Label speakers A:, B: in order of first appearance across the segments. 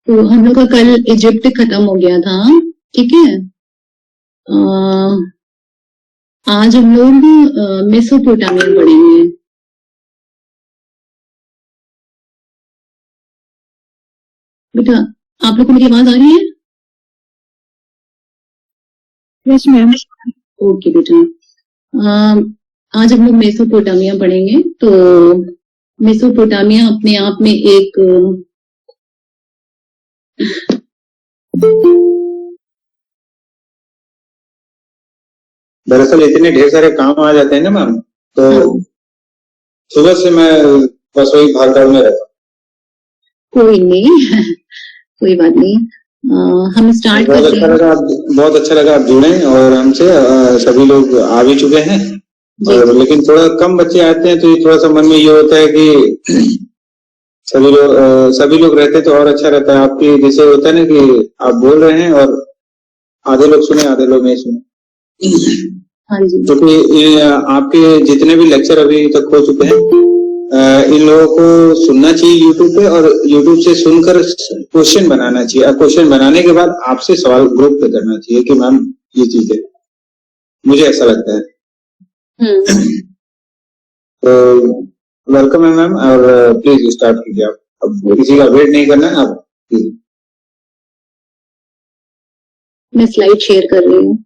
A: तो हम लोग का कल इजिप्ट खत्म हो गया था, ठीक है। आज हम लोग मेसोपोटामिया पढ़ेंगे। बेटा आप लोग को मेरी आवाज आ रही है?
B: Yes ma'am.
A: ओके बेटा, आज हम लोग मेसोपोटामिया पढ़ेंगे। तो मेसोपोटामिया अपने आप में एक
C: दरअसल इतने ढेर सारे काम आ जाते हैं ना मैम, तो सुबह से मैं बस वही भागदौड़ में रहता हूँ।
A: कोई नहीं कोई बात नहीं, हम स्टार्ट करते हैं।
C: बहुत अच्छा लगा आप जुड़े और हमसे सभी लोग आ भी चुके हैं, और लेकिन थोड़ा कम बच्चे आते हैं, तो ये थोड़ा सा मन में ये होता है कि सभी लोग रहते तो और अच्छा रहता है। आपकी जैसे होता है ना कि आप बोल रहे हैं और आधे लोग सुने आधे लोग नहीं सुने।
A: हाँ जी।
C: क्योंकि आपके जितने भी लेक्चर अभी तक हो चुके हैं, इन लोगों को सुनना चाहिए यूट्यूब पे, और यूट्यूब से सुनकर क्वेश्चन बनाना चाहिए। क्वेश्चन बनाने के बाद आपसे सवाल ग्रुप पे करना चाहिए कि मैम ये चीज है, मुझे ऐसा लगता है। तो वेलकम है मैम, और प्लीज स्टार्ट कीजिए आप। अब किसी का वेट नहीं करना है आप प्लीज।
A: मैं स्लाइड शेयर कर रही हूँ।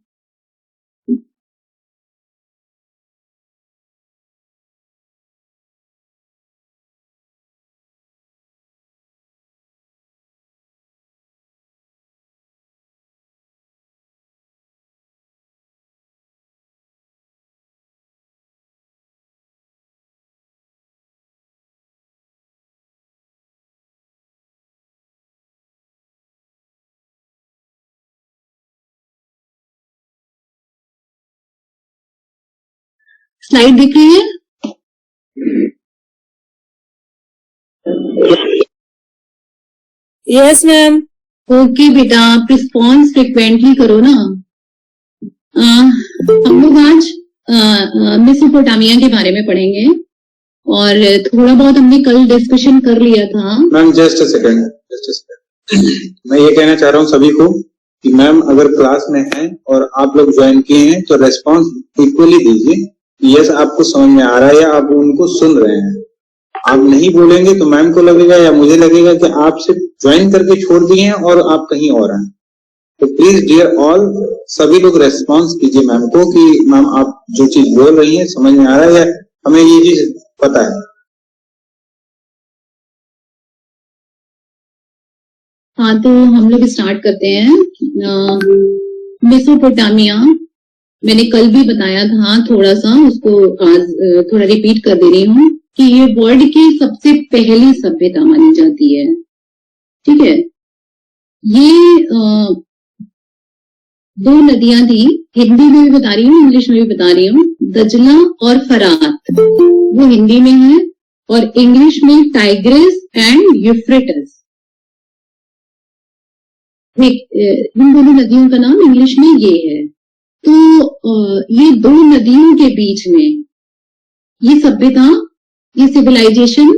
A: स्लाइड दिख रही है?
B: Yes ma'am.
A: ओके बेटा, आप रिस्पॉन्स फ्रिक्वेंटली करो ना। हम लोग आज मेसोपोटामिया के बारे में पढ़ेंगे, और थोड़ा बहुत हमने कल डिस्कशन कर लिया था।
C: मैम जस्ट अ सेकंड, मैं ये कहना चाह रहा हूँ सभी को कि मैम अगर क्लास में हैं और आप लोग ज्वाइन किए हैं तो रेस्पॉन्स इक्वली दीजिए। यस आपको समझ में आ रहा है या आप उनको सुन रहे हैं। आप नहीं बोलेंगे तो मैम को लगेगा या मुझे लगेगा कि आप सिर्फ ज्वाइन करके छोड़ दिए हैं और आप कहीं और हैं। तो प्लीज डियर ऑल, सभी लोग रेस्पॉन्स कीजिए मैम को कि मैम आप जो चीज बोल रही हैं समझ में आ रहा है या हमें ये चीज पता है।
A: हाँ, तो हम लोग स्टार्ट करते हैं। मेसोपोटामिया मैंने कल भी बताया था, थोड़ा सा उसको आज थोड़ा रिपीट कर दे रही हूँ कि ये वर्ल्ड की सबसे पहली सभ्यता मानी जाती है, ठीक है। ये दो नदियां थी, हिंदी में भी बता रही हूँ इंग्लिश में भी बता रही हूँ। दजला और फरात, वो हिंदी में है, और इंग्लिश में टाइग्रिस एंड यूफ्रेटिस। इन दोनों नदियों का नाम इंग्लिश में ये है। तो ये दो नदियों के बीच में ये सभ्यता, ये सिविलाइजेशन,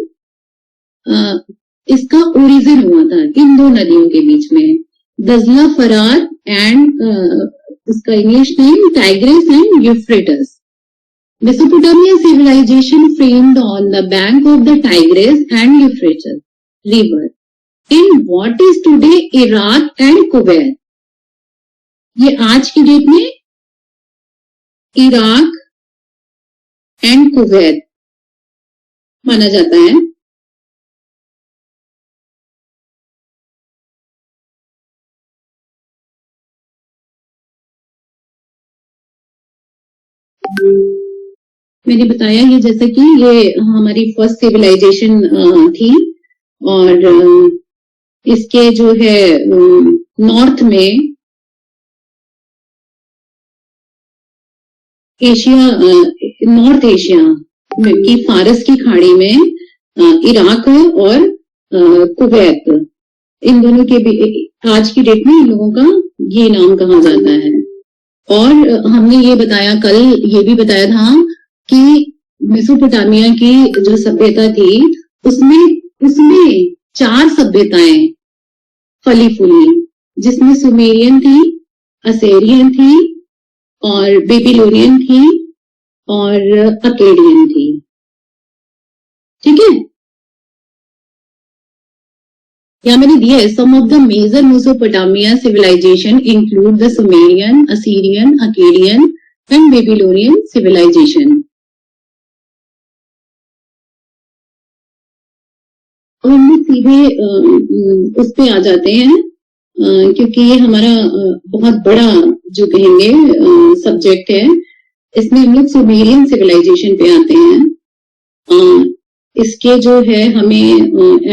A: इसका ओरिजिन हुआ था इन दो नदियों के बीच में। दजला फरार एंड इसका English name Tigris and Euphrates. Mesopotamia civilization framed on the bank of the Tigris and Euphrates river in what is today Iraq and Kuwait। ये आज की डेट में इराक एंड कुवैत माना जाता है। मैंने बताया ये जैसे कि ये हमारी फर्स्ट सिविलाइजेशन थी, और इसके जो है नॉर्थ में एशिया, नॉर्थ एशिया की फारस की खाड़ी में इराक और कुवैत, इन दोनों के भी आज की डेट में इन लोगों का ये नाम कहा जाता है। और हमने ये बताया कल, ये भी बताया था कि मेसोपोटामिया की जो सभ्यता थी उसमें चार सभ्यताएं फली फूली, जिसमें सुमेरियन थी, असेरियन थी और बेबीलोनियन थी और अकेडियन थी। ठीक है, यहाँ मैंने दिया है some of the major Mesopotamia civilisation include the Sumerian, Assyrian, Akkadian and Babylonian civilisation. और हम लोग सीधे उस पे आ जाते हैं, क्योंकि ये हमारा बहुत बड़ा जो कहेंगे सब्जेक्ट है। इसमें हम लोग सुमेरियन सिविलाइजेशन पे आते हैं। इसके जो है हमें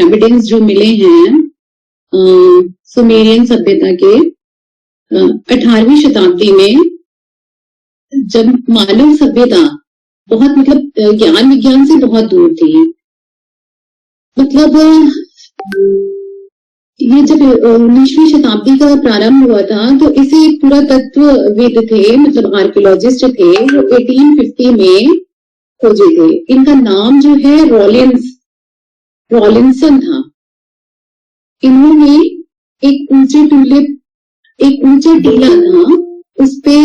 A: एविडेंस जो मिले हैं सुमेरियन सभ्यता के 18वीं शताब्दी में, जब मानव सभ्यता बहुत मतलब ज्ञान विज्ञान से बहुत दूर थी। मतलब ये जब 19वीं शताब्दी का प्रारंभ हुआ था तो इसे एक पुरातत्वविद थे, मतलब आर्कियोलॉजिस्ट थे, जो 1850 में खोजे थे। इनका नाम जो है रॉलिंसन था। इन्होंने एक ऊंचा टीला था, उस पे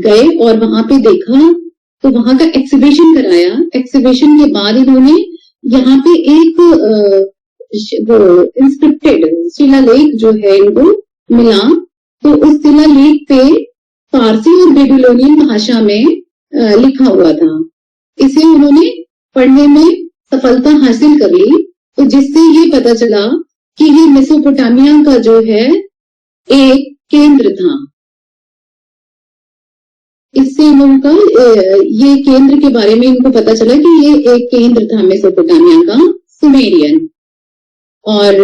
A: गए और वहां पे देखा, तो वहां का एक्सिबिशन कराया। एक्सिबिशन के बाद इन्होंने यहाँ पे एक वो इंस्क्रिप्टेड शिलालेख जो है इनको मिला, तो उस शिलालेख पे फारसी और बेबीलोनियन भाषा में लिखा हुआ था। इसे उन्होंने पढ़ने में सफलता हासिल कर ली, तो जिससे ये पता चला कि ये मेसोपोटामिया का जो है एक केंद्र था। इससे इनका ये केंद्र के बारे में इनको पता चला कि ये एक केंद्र था मेसोपोटामिया का, सुमेरियन। और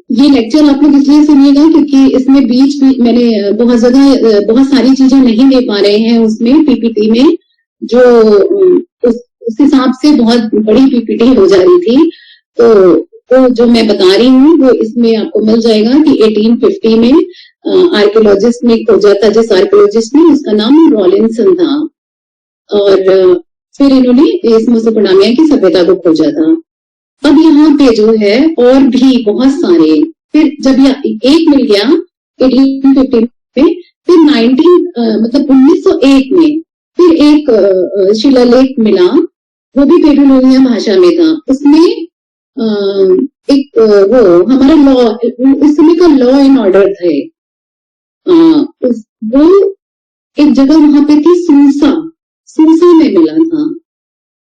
A: ये लेक्चर आप लोग इसलिए सुनिएगा क्योंकि इसमें बीच में मैंने बहुत सारी चीजें नहीं दे पा रहे हैं उसमें पीपीटी में, जो उस हिसाब से बहुत बड़ी पीपीटी हो जा रही थी। तो जो मैं बता रही हूँ वो इसमें आपको मिल जाएगा कि 1850 में आर्कियोलॉजिस्ट ने खोजा था, जिस आर्कियोलॉजिस्ट ने, उसका नाम रॉलिंसन था। और फिर इन्होंने इस मेसोपोटामिया की सभ्यता को खोजा था। अब यहाँ पे जो है और भी बहुत सारे, फिर जब एक मिल गया 1850 में, फिर 1901 में फिर एक शिलालेख मिला, वो भी बेबीलोनियन भाषा में था। उसमें एक वो हमारा लॉ, उस समय का लॉ एंड ऑर्डर थे, वो एक जगह वहां पे थी, सूसा में मिला था।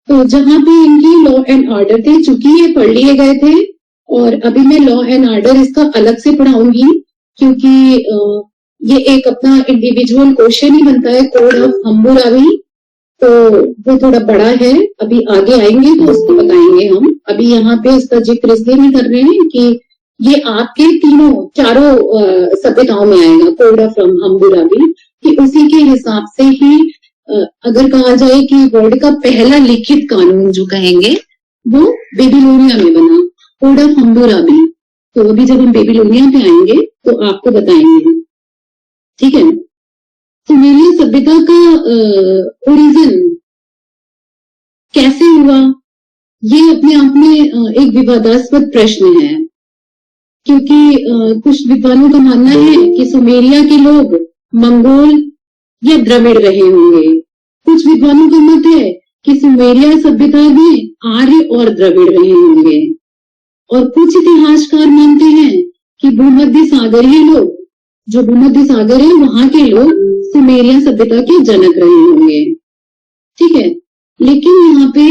A: तो जहां पे इनकी लॉ एंड ऑर्डर थे, चूंकि ये पढ़ लिए गए थे, और अभी मैं लॉ एंड ऑर्डर इसका अलग से पढ़ाऊंगी, क्योंकि ये एक अपना इंडिविजुअल क्वेश्चन ही बनता है, कोड ऑफ हम्मुराबी, तो वो थोड़ा बड़ा है। अभी आगे आएंगे तो उसको बताएंगे हम। अभी यहाँ पे इसका जिक्र इसलिए नहीं कर रहे हैं कि ये आपके चारों सभ्यताओं में आएगा, कोड ऑफ हम्मुराबी, कि उसी के हिसाब से ही अगर कहा जाए कि वर्ल्ड का पहला लिखित कानून जो कहेंगे वो बेबीलोनिया में बना, कोड ऑफ हम्मुराबी। तो अभी जब हम बेबीलोनिया पे आएंगे तो आपको बताएंगे, ठीक है। सुमेरियन सभ्यता का ओरिजिन कैसे हुआ, ये अपने आप में एक विवादास्पद प्रश्न है, क्योंकि कुछ विद्वानों का मानना है कि सुमेरिया के लोग मंगोल या द्रविड़ रहे होंगे। कुछ विद्वानों का मत है कि सुमेरिया सभ्यता में आर्य और द्रविड़ रहे होंगे, और कुछ इतिहासकार मानते हैं कि भूमध्य सागरीय लोग, जो भूमध्य सागर है वहां के लोग सुमेरिया सभ्यता के जनक रहे होंगे, ठीक है। लेकिन यहाँ पे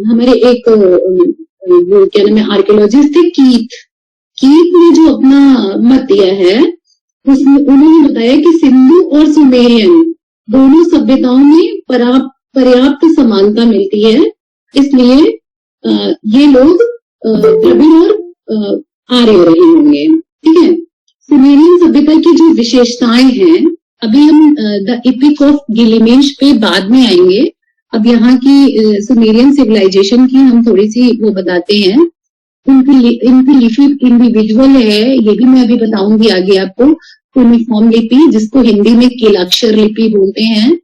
A: हमारे एक वो क्या नाम है आर्कियोलॉजिस्ट थे, कीथ ने जो अपना मत दिया है, उसमें उन्होंने बताया कि सिंधु और सुमेरियन दोनों सभ्यताओं में पर्याप्त समानता मिलती है, इसलिए ये लोग द्रविड़ और आर्य रहे होंगे, ठीक है। सुमेरियन सभ्यता की जो विशेषताएं हैं, अभी हम द एपिक ऑफ गिलगामेश पे बाद में आएंगे। अब यहाँ की सुमेरियन सिविलाइजेशन की हम थोड़ी सी वो बताते हैं। इनकी लिपि इंडिविजुअल है, ये भी मैं अभी बताऊंगी आगे आपको। यूनिफॉर्म लिपि, जिसको हिंदी में कीलाक्षर लिपि बोलते हैं,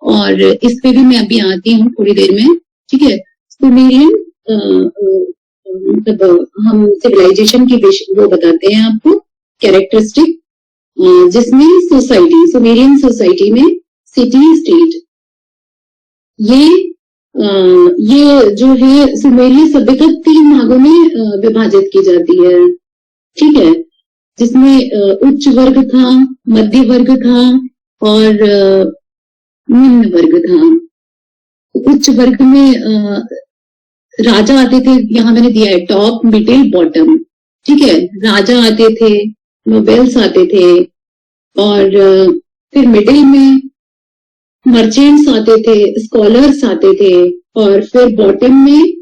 A: और इस पे भी मैं अभी आती हूँ थोड़ी देर में, ठीक है। सुमेरियन मतलब हम सिविलाइजेशन की वो बताते हैं आपको कैरेक्टरिस्टिक, जिसमें सोसाइटी, सुमेरियन सोसाइटी में सिटी स्टेट, ये जो है सुमेरिय सभ्यता 3 भागों में विभाजित की जाती है, ठीक है, जिसमें उच्च वर्ग था, मध्य वर्ग था और निम्न वर्ग था। उच्च वर्ग में राजा आते थे, यहाँ मैंने दिया है टॉप, मिडिल, बॉटम, ठीक है, राजा आते थे, नोबेल्स आते थे, और फिर मिडिल में मर्चेंट्स आते थे, स्कॉलर्स आते थे, और फिर बॉटम में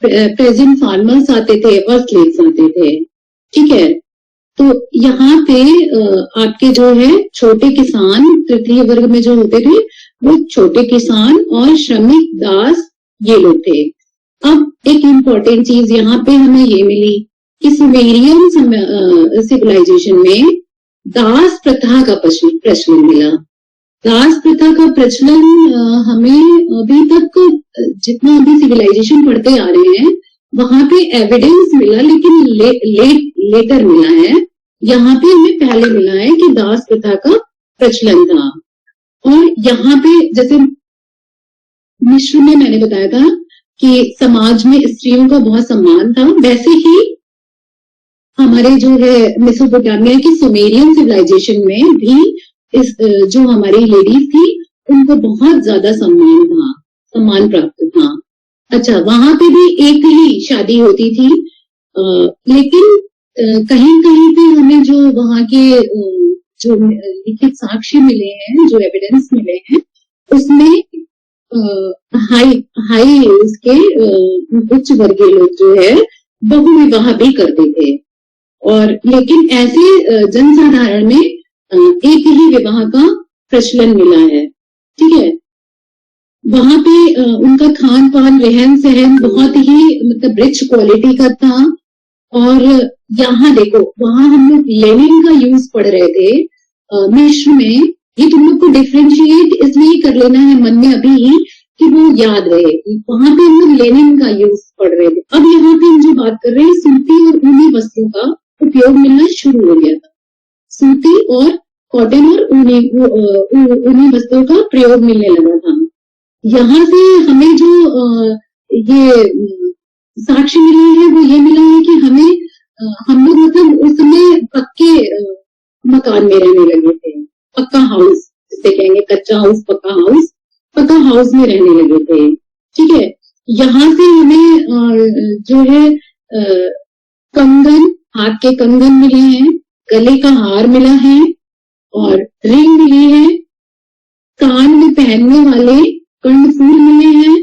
A: प्रेजेंट फार्मर्स आते थे और स्लेव्स आते थे, ठीक है। तो यहाँ पे आपके जो है छोटे किसान, तृतीय वर्ग में जो होते थे वो छोटे किसान और श्रमिक दास, ये लोग थे। अब एक इम्पोर्टेंट चीज यहाँ पे हमें ये मिली कि सुमेरियन सिविलाइजेशन में दास प्रथा का प्रचलन मिला। दास प्रथा का प्रचलन हमें अभी तक, जितना अभी सिविलाइजेशन पढ़ते आ रहे हैं, वहां पे एविडेंस मिला, लेकिन लेटर मिला है। यहाँ पे हमें पहले मिला है कि दास प्रथा का प्रचलन था। और यहाँ पे जैसे मिश्र में मैंने बताया था कि समाज में स्त्रियों का बहुत सम्मान था, वैसे ही हमारे जो है मेसोपोटामिया की सुमेरियन सिविलाइजेशन में भी इस जो हमारी लेडीज थी उनको बहुत ज्यादा सम्मान प्राप्त था। अच्छा, वहां पे भी एक ही शादी होती थी, लेकिन कहीं कहीं पे हमें जो वहां के जो लिखित साक्ष्य मिले हैं, जो एविडेंस मिले हैं, उसमें हाई उसके उच्च वर्गीय लोग जो है बहुविवाह भी करते थे, और लेकिन ऐसे जनसाधारण में एक ही विवाह का प्रचलन मिला है, ठीक है। वहां पे उनका खान पान, रहन सहन बहुत ही मतलब रिच क्वालिटी का था। और यहाँ देखो, वहां हम लोग लेनिन का यूज पढ़ रहे थे मिश्र में, ये तुम लोग को डिफ्रेंशिएट इसलिए कर लेना है मन में अभी ही कि वो याद रहे। वहां पे हम लोग लेनिन का यूज पढ़ रहे थे। अब यहाँ पे हम जो बात कर रहे हैं, सूती और ऊनी वस्त्रों का उपयोग मिलना शुरू हो गया था। सूती और कॉटन और ऊनी वस्त्रों का प्रयोग मिलने लगा था। यहाँ से हमें जो ये साक्ष्य मिला है वो ये मिला है कि हम लोग मतलब उस समय पक्के मकान में रहने लगे थे, पक्का हाउस जिसे कहेंगे, कच्चा हाउस, पक्का हाउस में रहने लगे थे, ठीक है। यहाँ से हमें जो है कंगन, हाथ के कंगन मिले हैं, गले का हार मिला है और रिंग मिली है, कान में पहनने वाले कर्णफूल मिले हैं,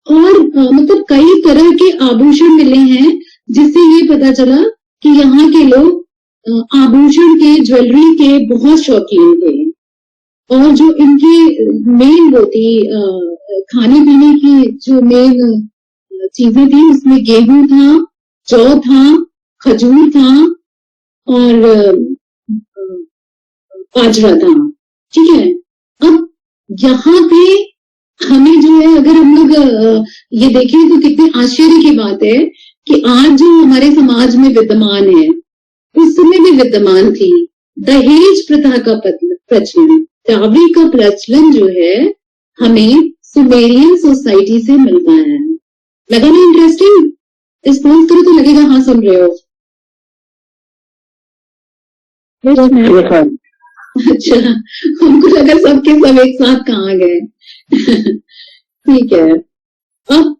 A: और मतलब कई तरह के आभूषण मिले हैं, जिससे ये पता चला कि यहाँ के लोग आभूषण के, ज्वेलरी के बहुत शौकीन थे। और जो इनकी मेन वो थी खाने पीने की जो मेन चीजें थी, उसमें गेहूं था, जौ था, खजूर था और बाजरा था, ठीक है। अब यहाँ पे हमें जो है, अगर हम लोग ये देखें तो कितने आश्चर्य की बात है कि आज जो हमारे समाज में विद्यमान है, उस समय भी विद्यमान थी दहेज प्रथा का प्रचलन। डावरी का प्रचलन जो है हमें सुमेरियन सोसाइटी से मिलता है। लगा ना इंटरेस्टिंग? रिस्पॉन्स करो तो लगेगा हाँ सुन रहे हो। अच्छा, हमको लगा सबके सब एक साथ कहाँ गए। ठीक है। अब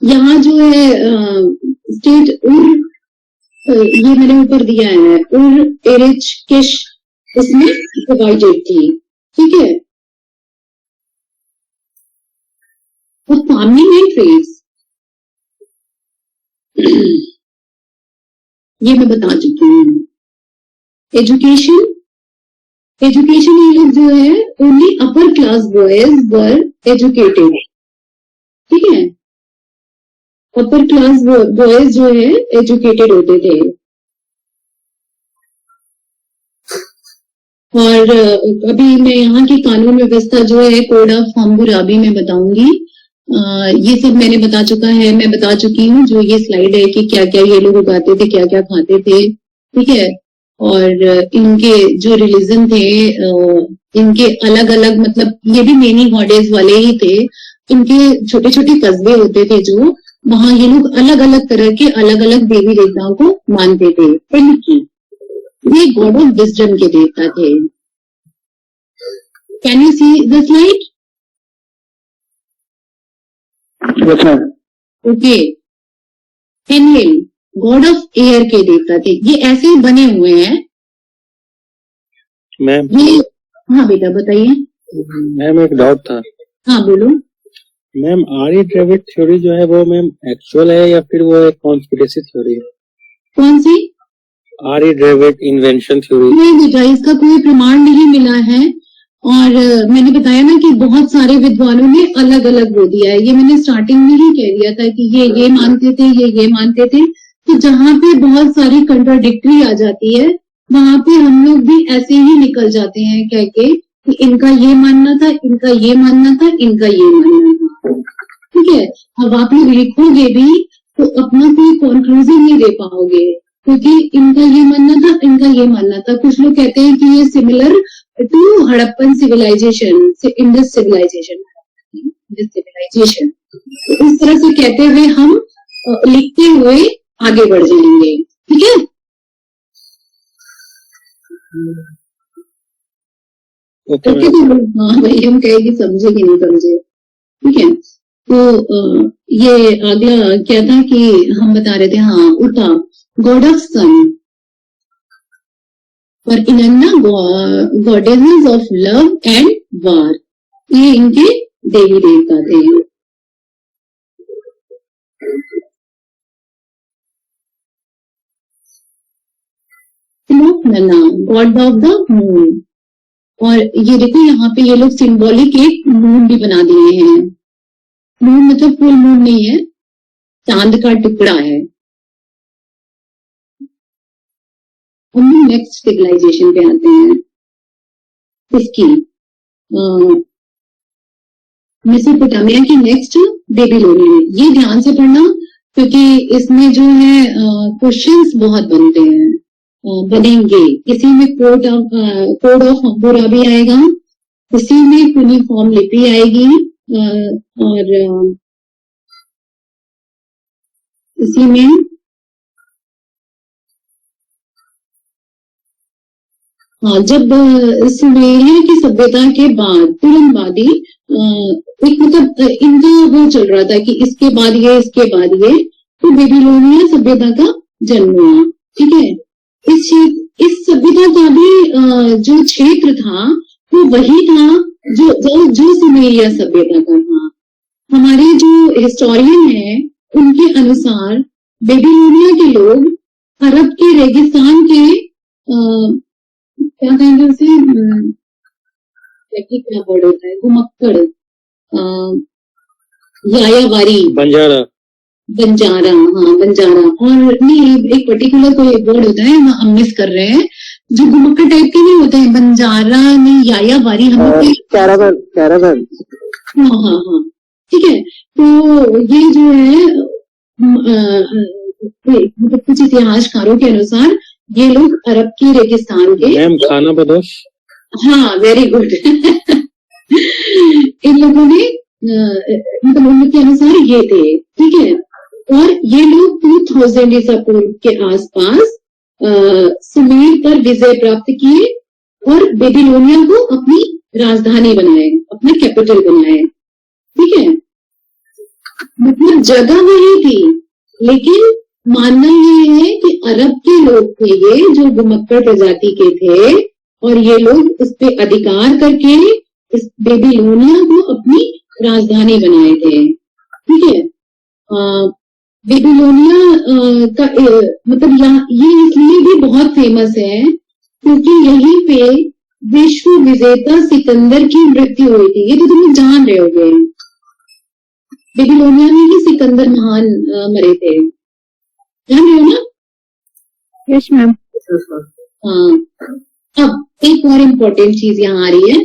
A: यहाँ जो है स्टेट उर, ये मैंने ऊपर दिया है, उर, एरिच, किश, इसमें डिवाइडेड थी, ठीक है। और फार्मिंग एंड ट्रेड्स ये मैं बता चुकी हूँ। एजुकेशन ये लोग जो है only upper class boys were educated, ठीक है। अपर क्लास बॉयज जो है एजुकेटेड होते थे। और अभी मैं यहाँ की कानून व्यवस्था जो है कोड ऑफ हम्मुराबी में बताऊंगी। ये सब मैंने बता चुकी हूँ जो ये स्लाइड है कि क्या क्या ये लोग उगाते थे, क्या क्या खाते थे, ठीक है। और इनके जो रिलीजन थे, इनके अलग अलग, मतलब ये भी मेनी गॉडेस वाले ही थे। इनके छोटे छोटे कस्बे होते थे जो वहां ये लोग अलग अलग तरह के अलग अलग देवी देवताओं को मानते थे। ये गॉड ऑफ विजडम के देवता थे। Can you see the slide?
C: Yes, ma'am.
A: Okay. Enlil god of air के देवता थे। ये ऐसे बने हुए हैं
D: मैम।
A: ये। हाँ बेटा बताइए।
D: मैम एक डाउट था।
A: हाँ बोलो।
D: मैम आर्य ड्रेविड थ्योरी जो है वो मैम एक्चुअल है या फिर वो एक कॉन्स्पिरेसी थ्योरी है?
A: कौन सी?
D: आर्य ड्रेविड इन्वेंशन थ्योरी।
A: नहीं बेटा, इसका कोई प्रमाण नहीं मिला है। और मैंने बताया ना कि बहुत सारे विद्वानों ने अलग अलग वो दिया है। ये मैंने स्टार्टिंग में ही कह दिया था कि ये मानते थे, ये मानते थे। तो जहाँ पे बहुत सारी कंट्राडिक्टरी आ जाती है वहां पे हम लोग भी ऐसे ही निकल जाते हैं कह के कि इनका ये मानना था, इनका ये मानना था, इनका ये मानना था, ठीक है। अब आप लोग लिखोगे भी तो अपना कोई कंक्लूजन नहीं दे पाओगे क्योंकि इनका ये मानना था, इनका ये मानना था। कुछ लोग कहते हैं कि ये similar to Harappan civilisation, Indus civilisation, तो इस तरह से कहते हुए हम लिखते हुए आगे बढ़ जाएंगे, ठीक है।
D: ओके
A: ओके, तो हाँ भाई हम कहेगी समझे कि नहीं समझे, ठीक है। तो ये अगला क्या था कि हम बता रहे थे, हाँ उता गॉड ऑफ सन और Inanna goddesses of love and war, ये इनके देवी देवता थे। नन्ना गॉड ऑफ द मून, और ये देखो यहाँ पे ये लोग सिंबॉलिक एक मून भी बना दिए हैं। मून मतलब फुल मून नहीं है, चांद का टुकड़ा है। हम नेक्स्ट सिविलाइजेशन पे आते हैं, इसकी मेसोपोटामिया की नेक्स्ट बेबीलोनियन। ये ध्यान से पढ़ना क्योंकि इसमें जो है क्वेश्चंस बहुत बनते हैं, बनेंगे। इसी में कोड ऑफ हम्मुराबी आएगा, इसी में यूनिफॉर्म लिपि आएगी, और इसी में हाँ, जब सुमेरिया की सभ्यता के बाद तुरंत बाद ही एक मतलब इनका वो चल रहा था कि इसके बाद ये, इसके बाद ये, तो बेबीलोनिया सभ्यता का जन्म हुआ, ठीक है। इस सभ्यता का भी जो क्षेत्र था वो वही था जो सुमेरिया सभ्यता का था। हमारे जो हिस्टोरियन है उनके अनुसार बेबीलोनिया के लोग अरब के रेगिस्तान के क्या कहेंगे उसे, क्या वर्ड होता है, घुमक्कड़, यायावारी,
D: बंजारा,
A: हाँ बंजारा, और नहीं एक पर्टिकुलर कोई वर्ड होता है हम मिस कर रहे हैं, जो घुमक्कड़ टाइप के नहीं होते हैं, बंजारा नहीं, यायावारी, हम
D: कैरावन।
A: हाँ ठीक है। तो ये जो है मतलब कुछ इतिहासकारों के अनुसार ये लोग अरब के रेगिस्तान के,
D: मैम खाना बदोश, हाँ
A: वेरी गुड इन लोगों ने मतलब उनके अनुसार ये थे, ठीक है। और ये लोग 2000 ईसा पूर्व के आसपास सुमेर पर विजय प्राप्त किए और बेबीलोनिया को अपनी राजधानी बनाए, अपना कैपिटल बनाए, ठीक है। मतलब जगह वही थी, लेकिन मानना ये है कि अरब के लोग थे ये जो घुमक्कड़ प्रजाति के थे, और ये लोग उस पे अधिकार करके इस बेबीलोनिया को अपनी राजधानी बनाए थे, ठीक है। बेबीलोनिया का मतलब यहाँ ये इसलिए भी बहुत फेमस है क्योंकि यहीं पे विश्व विजेता सिकंदर की मृत्यु हुई थी। ये तो तुम जान रहे होगे, बेबीलोनिया में ही सिकंदर महान मरे थे, जान रहे हो ना?
B: Yes ma'am.
A: हाँ, अब एक और इम्पोर्टेंट चीज यहाँ आ रही है।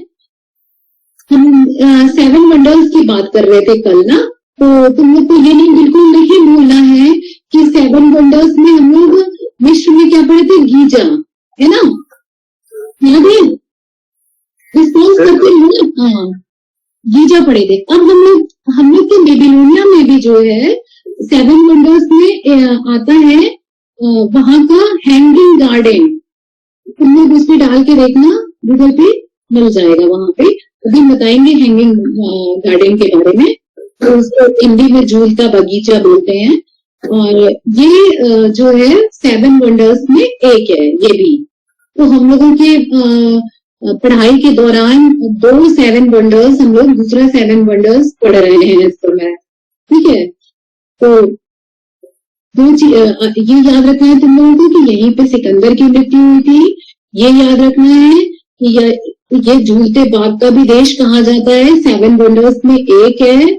A: हम 7 वंडर्स की बात कर रहे थे कल ना, तो तुम लोग को ये नहीं बिल्कुल नहीं बोलना है कि 7 वंडर्स में हम लोग मिश्र में क्या पढ़े थे, गीजा, है ना, याद है, रिस्पॉन्स करते हैं ना, हाँ गीजा पढ़े थे। अब हम लोग के बेबीलोनिया में भी जो है 7 वंडर्स में आता है वहां का हैंगिंग गार्डन। तुम लोग उसमें डाल के देखना, गूगल पे मिल जाएगा वहां पे, अभी बताएंगे हैंगिंग गार्डन के बारे में। तो उसको हिंदी में झूलता बगीचा बोलते हैं। और ये जो है 7 वंडर्स में एक है ये भी। तो हम लोगों के पढ़ाई के दौरान 2 7 वंडर्स, हम लोग दूसरा 7 वंडर्स पढ़ रहे हैं इस समय, ठीक है। तो ये याद रखना है तुम लोगों को कि यहीं पे सिकंदर की मृत्यु हुई थी। ये याद रखना है कि ये झूलते बाग का भी देश कहा जाता है, 7 वंडर्स में एक है,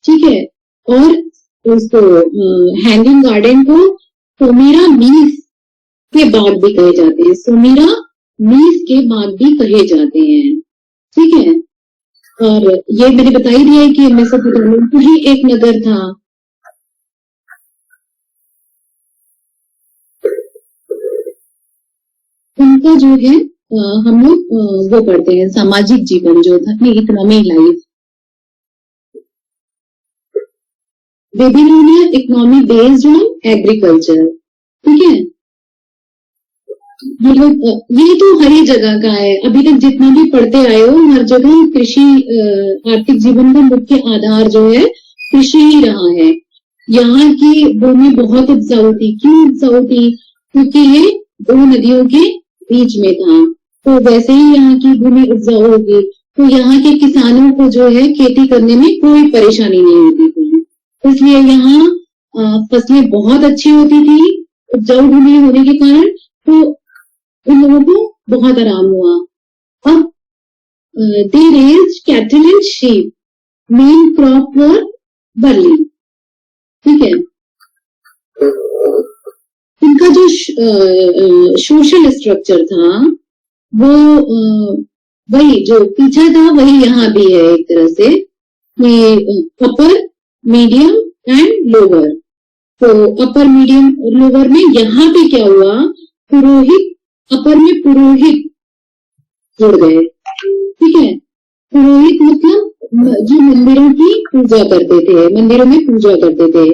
A: ठीक है। और उसको हैंगिंग गार्डन को सोमीरा मीस के बाग भी कहे जाते हैं, सोमीरा मीस के बाग भी कहे जाते हैं, ठीक है। और ये मैंने बता ही दिया है कि मेसोपोटामिया ही एक नगर था। उनका जो है हम लोग वो पढ़ते हैं सामाजिक जीवन जो था, economic life. Babylonia economy based on agriculture, ठीक है। ये तो हर ही जगह का है, अभी तक जितना भी पढ़ते आए हो हर जगह कृषि आर्थिक जीवन का मुख्य आधार जो है कृषि ही रहा है। यहाँ की भूमि बहुत उपजाऊ थी। क्यों उपजाऊ थी? क्योंकि ये 2 नदियों के बीच में था, तो वैसे ही यहाँ की भूमि उपजाऊ होगी, तो यहाँ के किसानों को जो है खेती करने में कोई परेशानी नहीं होती थी, इसलिए यहाँ फसलें बहुत अच्छी होती थी। उपजाऊ भूमि होने के कारण तो उन लोगों को बहुत आराम हुआ। अब they raised cattle and sheep, main crop were barley, ठीक है। इनका जो सोशल स्ट्रक्चर था वो वही जो पीछे था वही यहाँ भी है एक तरह से, अपर मीडियम एंड लोअर। तो अपर मीडियम लोअर में यहाँ पे क्या हुआ, पुरोहित, अपर में पुरोहित जुड़ गए, ठीक है। पुरोहित मतलब जो मंदिरों की पूजा करते थे, मंदिरों में पूजा करते थे,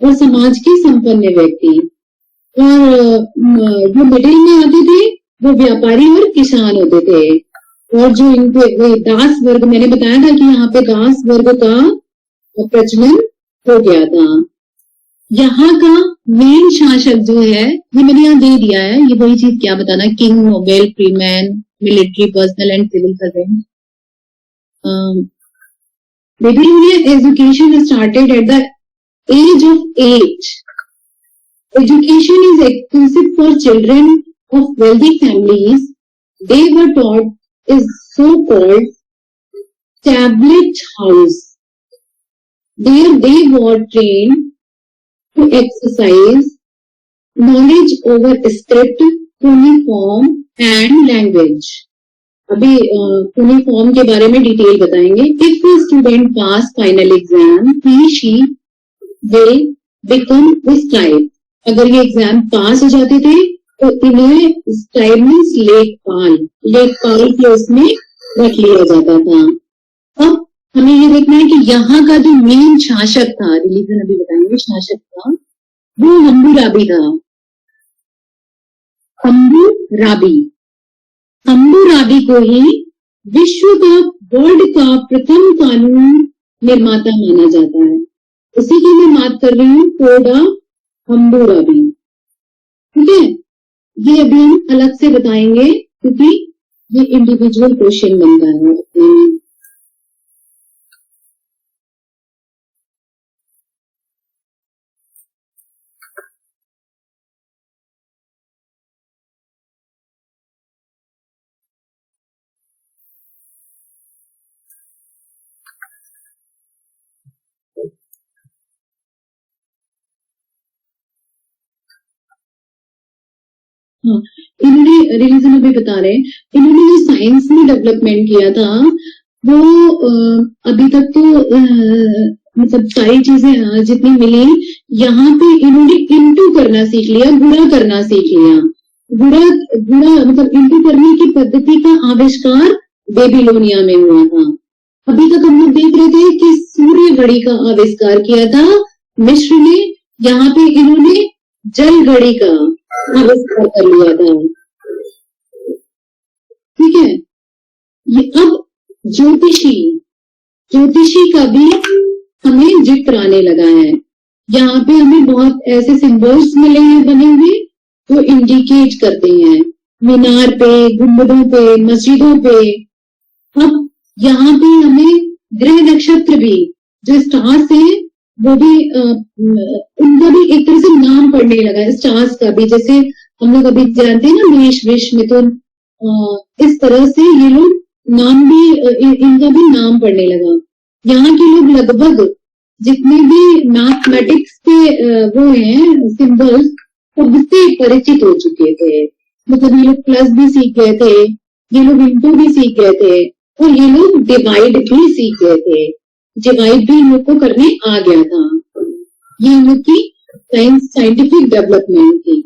A: और समाज के संपन्न व्यक्ति। और जो मिडिल में आते थे वो व्यापारी और किसान होते थे। और जो इनके दास वर्ग, मैंने बताया था कि यहाँ पे दास वर्ग का प्रचलन हो गया था। यहाँ का मेन शासक जो है, ये मैंने यहाँ दे दिया है, ये वही चीज क्या बताना, king, noble, freeman, military personnel and civil servant. Babylonian education started at the age of 8। Education is exclusive for children of wealthy families. They were taught is so-called tablet house. There they were trained to exercise knowledge over script, cuneiform and language. अभी cuneiform के बारे में detail बताएंगे। If a student pass final exam, he/she will become a scribe. अगर ये exam पास हो जाते थे तो इन्हें स्क्राइब मींस लेखपाल के उसमें रख लिया जाता था। अब हमें ये देखना है कि यहाँ का जो मेन शासक था, रिलीजन अभी बताएंगे, शासक था वो हम्मुराबी था। हम्मुराबी को ही विश्व का, वर्ल्ड का प्रथम कानून निर्माता माना जाता है। उसी की मैं बात कर रही हूँ, कोड ऑफ हम्मुराबी, ठीक है। ये अभी हम अलग से बताएंगे क्योंकि ये इंडिविजुअल क्वेश्चन बनता है। हाँ, इन्होंने रिलीजन अभी बता रहे हैं, इन्होंने जो साइंस में डेवलपमेंट किया था वो अभी तक तो मतलब सारी चीजें जितनी मिली, यहाँ पे इन्होंने इंटू करना सीख लिया, गुणा करना सीख लिया। गुणा गुणा मतलब इंटू करने की पद्धति का आविष्कार बेबीलोनिया में हुआ था। अभी तक हम लोग देख रहे थे कि सूर्य घड़ी का आविष्कार किया था मिस्र ने, यहाँ पे इन्होंने जल घड़ी का आविष्कार कर लिया था। ठीक है, ये अब ज्योतिषी का भी हमें जिक्र आने लगा है। यहाँ पे हमें बहुत ऐसे सिंबल्स मिले हैं बने हुए जो इंडिकेट करते हैं, मीनार पे, गुंबदों पे, मस्जिदों पे। अब यहाँ पे हमें ग्रह नक्षत्र भी, जो स्टार्स हैं वो भी उनका भी एक तरह से नाम पड़ने लगा है, स्टार्स का भी। जैसे हम लोग अभी जानते हैं ना, मेष, वृष, मिथुन, इस तरह से ये लोग नाम भी इनका भी नाम पड़ने लगा। यहाँ के लोग लगभग जितने भी मैथमेटिक्स के वो हैं सिंबल्स, सबसे परिचित हो चुके थे। मतलब ये लोग प्लस भी सीख गए थे, ये लोग इंटू भी सीख गए थे, और ये लोग डिवाइड भी सीख गए थे। डिवाइड भी इन लोग को करने आ गया था। ये इन लोग की साइंटिफिक डेवलपमेंट थी।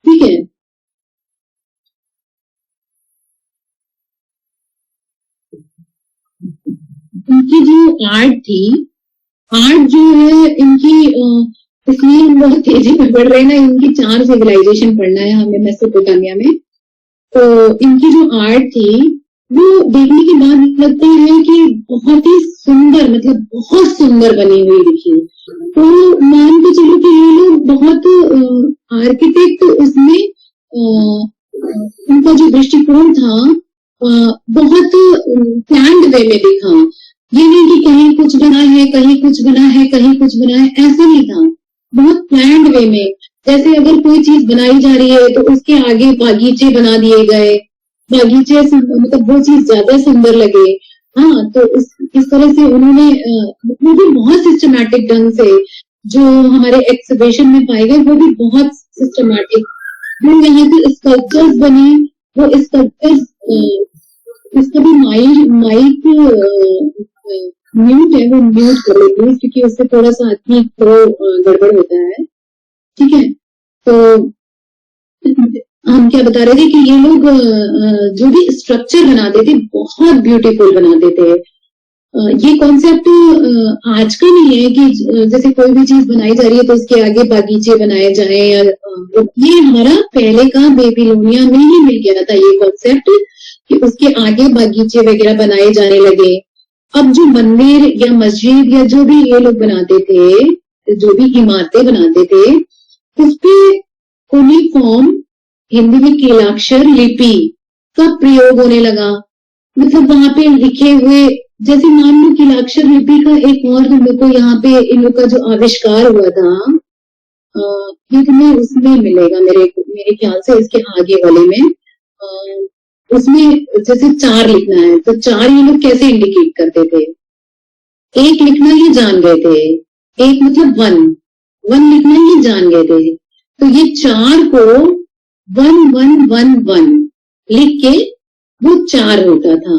A: ठीक है, इनकी जो आर्ट थी, आर्ट जो है इनकी, इसलिए हम बहुत तेजी में बढ़ रहे हैं ना, इनकी 4 सिविलाइजेशन पढ़ना है हमें मेसोपोटामिया में। तो इनकी जो आर्ट थी वो देखने के बाद लगता है कि बहुत ही सुंदर, मतलब बहुत सुंदर बनी हुई दिखी। तो मान के चलो कि ये लोग बहुत आर्किटेक्ट, उसमें उनका जो दृष्टिकोण था बहुत प्लान्ड वे में दिखा। ये नहीं कि कहीं कुछ बना है, कहीं कुछ बना है, कहीं कुछ बना है, ऐसा नहीं था। बहुत प्लान्ड वे में, जैसे अगर कोई चीज बनाई जा रही है तो उसके आगे बागीचे बना दिए गए, बागीचे मतलब वो चीज ज्यादा सुंदर लगे। हाँ, तो इस तरह से उन्होंने वो भी बहुत सिस्टमैटिक ढंग से, जो हमारे एग्जीबिशन में पाए गए वो भी बहुत सिस्टमैटिक। जो यहाँ के स्कल्पचर्स बने, वो स्कल्पचर्स, इसका भी माइक म्यूट है, वो म्यूट कर लेती है क्योंकि उससे थोड़ा सा आदमी को गड़बड़ होता है। ठीक है, तो हम क्या बता रहे थे कि ये लोग जो भी स्ट्रक्चर बनाते थे बहुत ब्यूटीफुल बनाते थे। ये कॉन्सेप्ट आज का नहीं है कि जैसे कोई भी चीज बनाई जा रही है तो उसके आगे बागीचे बनाए जाए, या ये हमारा पहले का बेबीलोनिया में ही मिल गया था ये कॉन्सेप्ट कि उसके आगे बागीचे वगैरह बनाए जाने लगे। अब जो मंदिर या मस्जिद या जो भी ये लोग बनाते थे, जो भी इमारतें बनाते थे, उसपे यूनिफॉर्म हिंदी में कीलाक्षर लिपि का प्रयोग होने लगा। मतलब वहां पे लिखे हुए, जैसे मान लो कीलाक्षर लिपि का एक और हम लोग को यहाँ पे इन लोग का जो आविष्कार हुआ था, ये तुम्हें उसमें मिलेगा मेरे ख्याल से, इसके आगे वाले में। उसमें जैसे 4 लिखना है तो 4 ये लोग कैसे इंडिकेट करते थे? 1 लिखना ये जान गए थे, 1 मतलब 1 लिखना ये जान गए थे। तो ये 4 को 1 1 1 1 लिख के वो 4 होता था।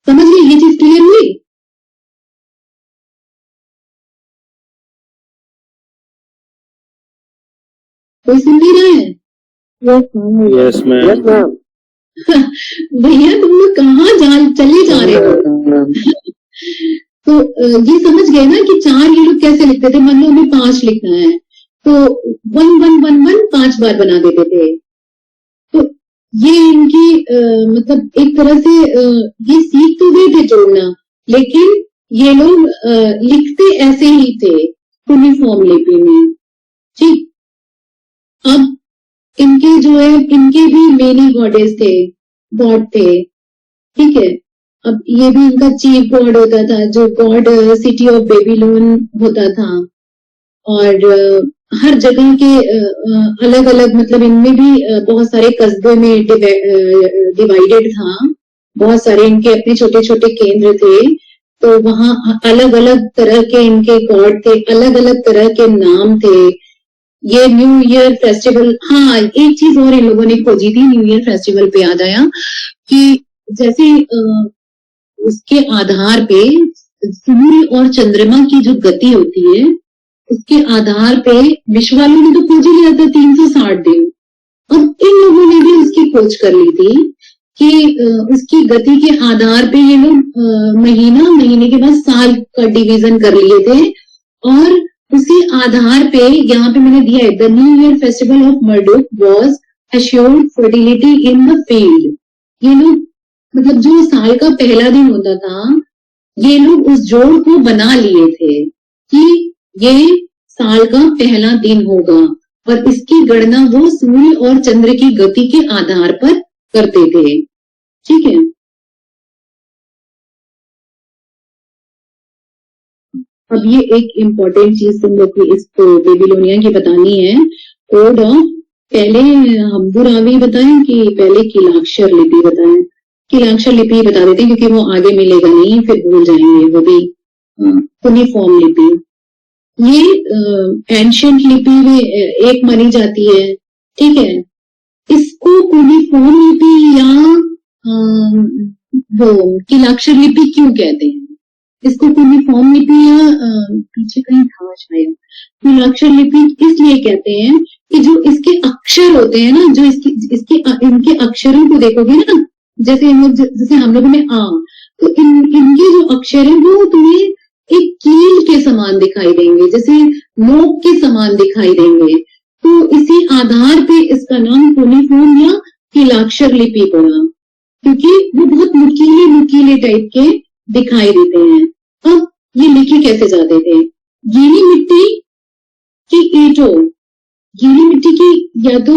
A: समझ गए? ये चीज क्लियर हुई? कोई सुन नहीं रहा है?
D: Yes ma'am.
A: भैया तुम लोग कहाँ चले जा रहे हो? तो ये समझ गए ना कि 4 ये लोग कैसे लिखते थे। मान लो हमें 5 लिखना है तो 1 1 1 1 5 बार बना देते थे। तो ये इनकी मतलब एक तरह से ये सीख तो गए थे जोड़ना, लेकिन ये लोग लिखते ऐसे ही थे यूनिफॉर्म लिपि में। ठीक, अब इनके जो है, इनके भी मेनी गॉडेस थे, गॉड थे। ठीक है, अब ये भी इनका चीफ गॉड होता था, जो गॉड सिटी ऑफ बेबीलोन होता था। और हर जगह के अलग अलग, मतलब इनमें भी बहुत सारे कस्बे में डिवाइडेड था, बहुत सारे इनके अपने छोटे छोटे केंद्र थे। तो वहाँ अलग अलग तरह के इनके गॉड थे, अलग अलग तरह के नाम थे। ये न्यू ईयर फेस्टिवल, हाँ एक चीज और इन लोगों ने खोजी थी न्यू ईयर फेस्टिवल पे, याद आया कि जैसे उसके आधार पे सूर्य और चंद्रमा की जो गति होती है उसके आधार पे विश्व वालों ने तो खोज ही लिया था 360 दिन। अब इन लोगों ने भी उसकी खोज कर ली थी कि उसकी गति के आधार पे ये लोग महीने के बाद साल का डिवीजन कर लिए थे, और उसी आधार पे यहाँ पे मैंने दिया है the new year festival of Marduk was assured fertility in the field. ये लोग मतलब जो साल का पहला दिन होता था, ये लोग उस जोड़ को बना लिए थे कि ये साल का पहला दिन होगा, और इसकी गणना वो सूर्य और चंद्र की गति के आधार पर करते थे। ठीक है, अब ये एक इम्पोर्टेंट चीज तुम लोग को इसको बेबीलोनिया की बतानी है। कोड ऑफ, पहले हम्मुराबी बताएं कि पहले किलाक्षर लिपि बताएं? किलाक्षर लिपि बता देते हैं क्योंकि वो आगे मिलेगा नहीं, फिर भूल जाएंगे वो भी। कुनिफॉर्म लिपि, ये एंशियंट लिपि में एक मानी जाती है। ठीक है, इसको कुनिफॉर्म लिपि या वो किलाक्षर लिपि क्यों कहते हैं? इसको कुनिफॉर्म लिपि या पीछे कहीं था शायद, किलाक्षर लिपि इसलिए कहते हैं कि जो इसके अक्षर होते हैं ना, जो इनके अक्षरों को देखोगे ना, जैसे हम लोगों में आ, तो इनके जो अक्षर है वो तुम्हें एक कील के समान दिखाई देंगे, जैसे नोक के समान दिखाई देंगे। तो इसी आधार पे इसका नाम कुनिफॉर्म या किलाक्षर लिपि पड़ा, क्योंकि वो बहुत नुकीले टाइप के दिखाई देते हैं। अब ये लिखे कैसे जाते थे? गीली मिट्टी की ईंटों, गीली मिट्टी की या तो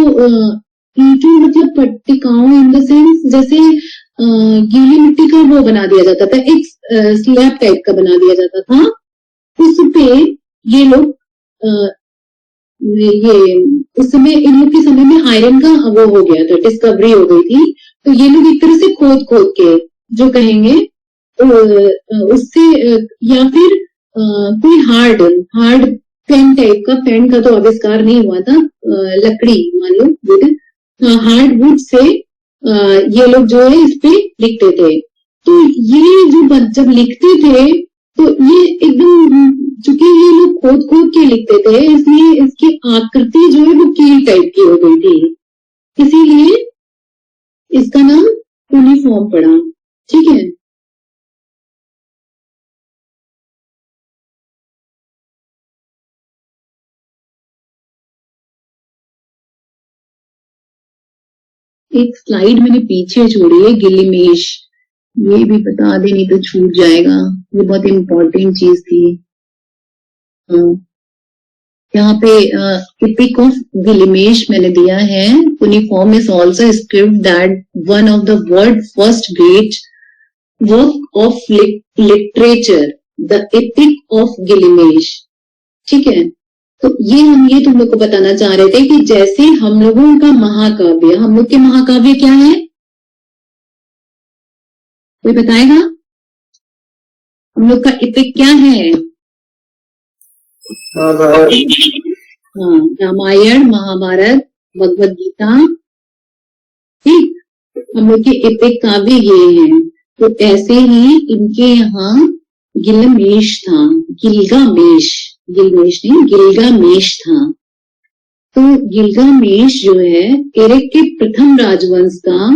A: ईंटों मतलब पट्टिकाओं, इन द सेंस जैसे गीली मिट्टी का वो बना दिया जाता था, एक स्लैब टाइप का बना दिया जाता था। उस पे ये लोग ये उस समय इन लोग के समय में आयरन का वो हो गया था, डिस्कवरी हो गई थी। तो ये लोग एक तरह से खोद के जो कहेंगे उससे, या फिर कोई हार्ड पेन टाइप का, पेन का तो आविष्कार नहीं हुआ था, लकड़ी मान लो वुड, हार्ड वुड से ये लोग जो है इस पे लिखते थे। तो ये जो जब लिखते थे तो ये एकदम, चूंकि ये लोग खोद के लिखते थे, इसलिए इसकी आकृति जो है वो कील टाइप की हो गई थी, इसीलिए इसका नाम यूनिफॉर्म पड़ा। ठीक है, एक स्लाइड मैंने पीछे छोड़ी है, गिलमेश, ये भी बता दे नहीं तो छूट जाएगा, ये बहुत इम्पोर्टेंट चीज थी। यहाँ पे एपिक ऑफ गिलमेश मैंने दिया है। Cuneiform is also script that one of the world first great work of literature, the epic of Gilgamesh. ठीक है, तो ये तुम लोग को बताना चाह रहे थे कि जैसे हम लोगों का महाकाव्य, हम लोग के महाकाव्य क्या है, कोई बताएगा? हम लोग का एपिक क्या है? हाँ, रामायण, महाभारत, भगवद गीता। ठीक, हम लोग के एपिक काव्य ये हैं। तो ऐसे ही इनके यहाँ गिलमेश था, गिलगामेश नहीं, गिलगामेश था। तो गिलगामेश जो है एरेक के प्रथम राजवंश का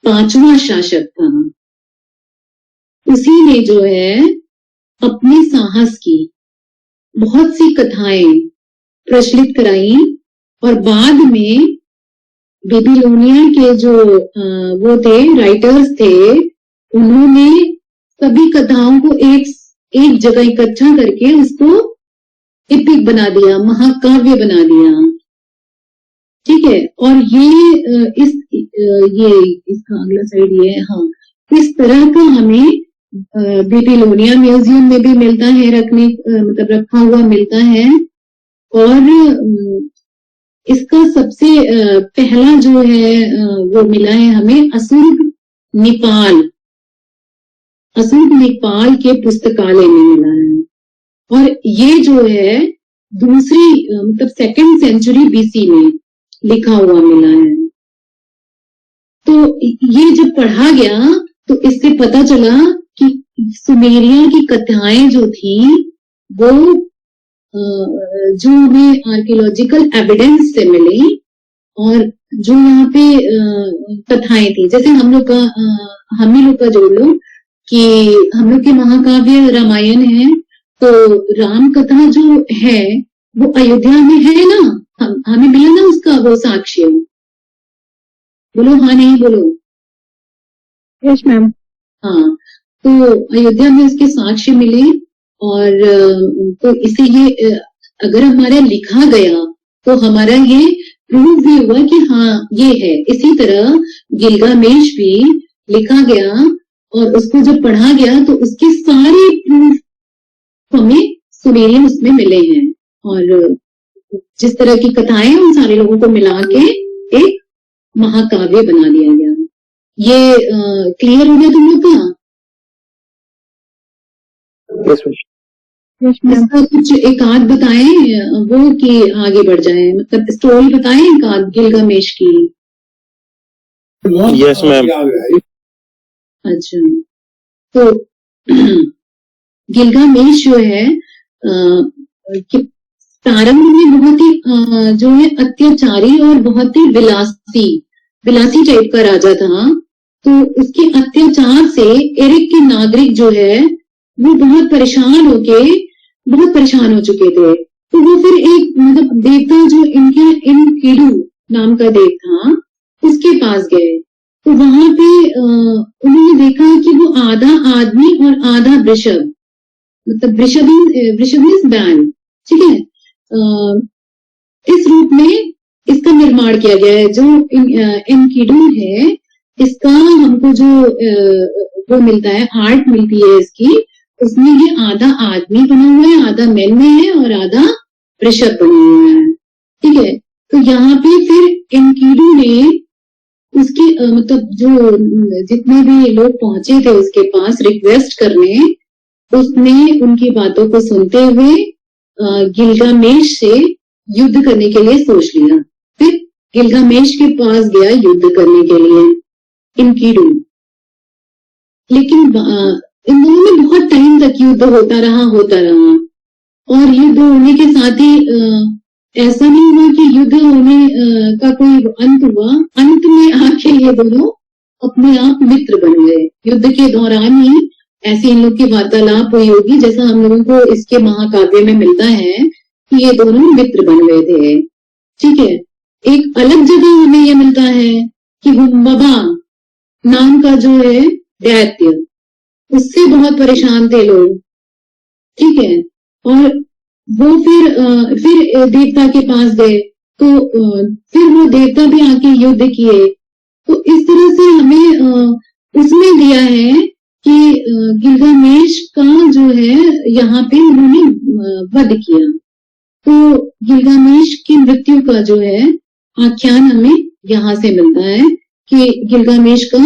A: 5वां शासक था। उसी ने जो है अपने साहस की बहुत सी कथाएं प्रचलित कराई, और बाद में बेबीलोनिया के जो वो थे, राइटर्स थे, उन्होंने सभी कथाओं को एक जगह इकट्ठा करके उसको एपिक बना दिया, महाकाव्य बना दिया। ठीक है, और ये इसका अगला साइड ये है। हाँ, इस तरह का हमें बेबीलोनिया म्यूजियम में भी मिलता है, मतलब रखा हुआ मिलता है। और इसका सबसे पहला जो है वो मिला है हमें असुर नेपाल के पुस्तकालय में मिला है। और ये जो है दूसरी मतलब 2nd सेंचुरी BC में लिखा हुआ मिला है। तो ये जब पढ़ा गया तो इससे पता चला कि सुमेरिया की कथाएं जो थी वो जो हमें आर्कियोलॉजिकल एविडेंस से मिली और जो यहाँ पे कथाएं थी, जैसे हम लोग का जोड़ लो कि हम लोग के महाकाव्य रामायण है, तो राम कथा जो है वो अयोध्या में है ना, हमें मिला ना उसका वो साक्ष्य। बोलो हाँ नहीं बोलो।
B: Yes ma'am.
A: हाँ, तो अयोध्या में उसके साक्ष्य मिले और तो इसे ये अगर हमारा लिखा गया तो हमारा ये प्रूव भी हुआ कि हाँ ये है। इसी तरह गिलगामेश भी लिखा गया और उसको जब पढ़ा गया तो उसके सारे प्रूफ हमें सुमेरियन उसमें मिले हैं और जिस तरह की कथाएं उन सारे लोगों को मिला के एक महाकाव्य बना दिया गया। ये क्लियर हो गया तुम लोग का?
B: Yes ma'am.
A: इसका कुछ एक आध बताएं वो कि आगे बढ़ जाए, मतलब स्टोरी बताएं एक आध गिलगामेश की।
D: Yes ma'am.
A: अच्छा, तो गिलगामेश जो है प्रारंभ में बहुत ही जो है अत्याचारी और बहुत ही विलासी टाइप का राजा था। तो उसके अत्याचार से एरिक के नागरिक जो है वो बहुत परेशान हो चुके थे। तो वो फिर एक मतलब देवता जो इनके इनकीडू नाम का देव था उसके पास गए। तो वहां पे उन्होंने देखा कि वो आधा आदमी और आधा वृषभ, मतलब वृषभ मीन्स बैल, ठीक है। इस रूप में इसका निर्माण किया गया है। जो इनकीडू है इसका हमको जो वो मिलता है, आर्ट मिलती है इसकी, उसमें ये आधा आदमी बना हुआ है, आधा मैन में है और आधा वृषभ बना हुआ है, ठीक है। तो यहाँ पे फिर इनकीडू ने उसके मतलब जो जितने भी लोग पहुंचे थे उसके पास रिक्वेस्ट करने, उसने उनकी बातों को सुनते हुए गिलगामेश से युद्ध करने के लिए सोच लिया। फिर गिलगामेश के पास गया युद्ध करने के लिए इनकीडू, लेकिन इन दोनों में बहुत टाइम तक युद्ध होता रहा और युद्ध होने के साथ ही ऐसा नहीं हुआ कि युद्ध होने का कोई अंत हुआ। अंत में आके ये दोनों अपने आप मित्र बन गए। युद्ध के दौरान ही ऐसी इन लोग की वार्तालाप हुई होगी, जैसा हम लोगों को इसके महाकाव्य में मिलता है कि ये दोनों मित्र बन गए थे, ठीक है। एक अलग जगह हमें ये मिलता है कि हुम्बबा नाम का जो है दैत्य, उससे बहुत परेशान थे लोग, ठीक है। और वो फिर देवता के पास गए, तो फिर वो देवता भी आके युद्ध किए। तो इस तरह से हमें उसमें दिया है कि गिलगामेश का जो है यहाँ पे उन्होंने वध किया। तो गिलगामेश की मृत्यु का जो है आख्यान हमें यहाँ से मिलता है कि गिलगामेश का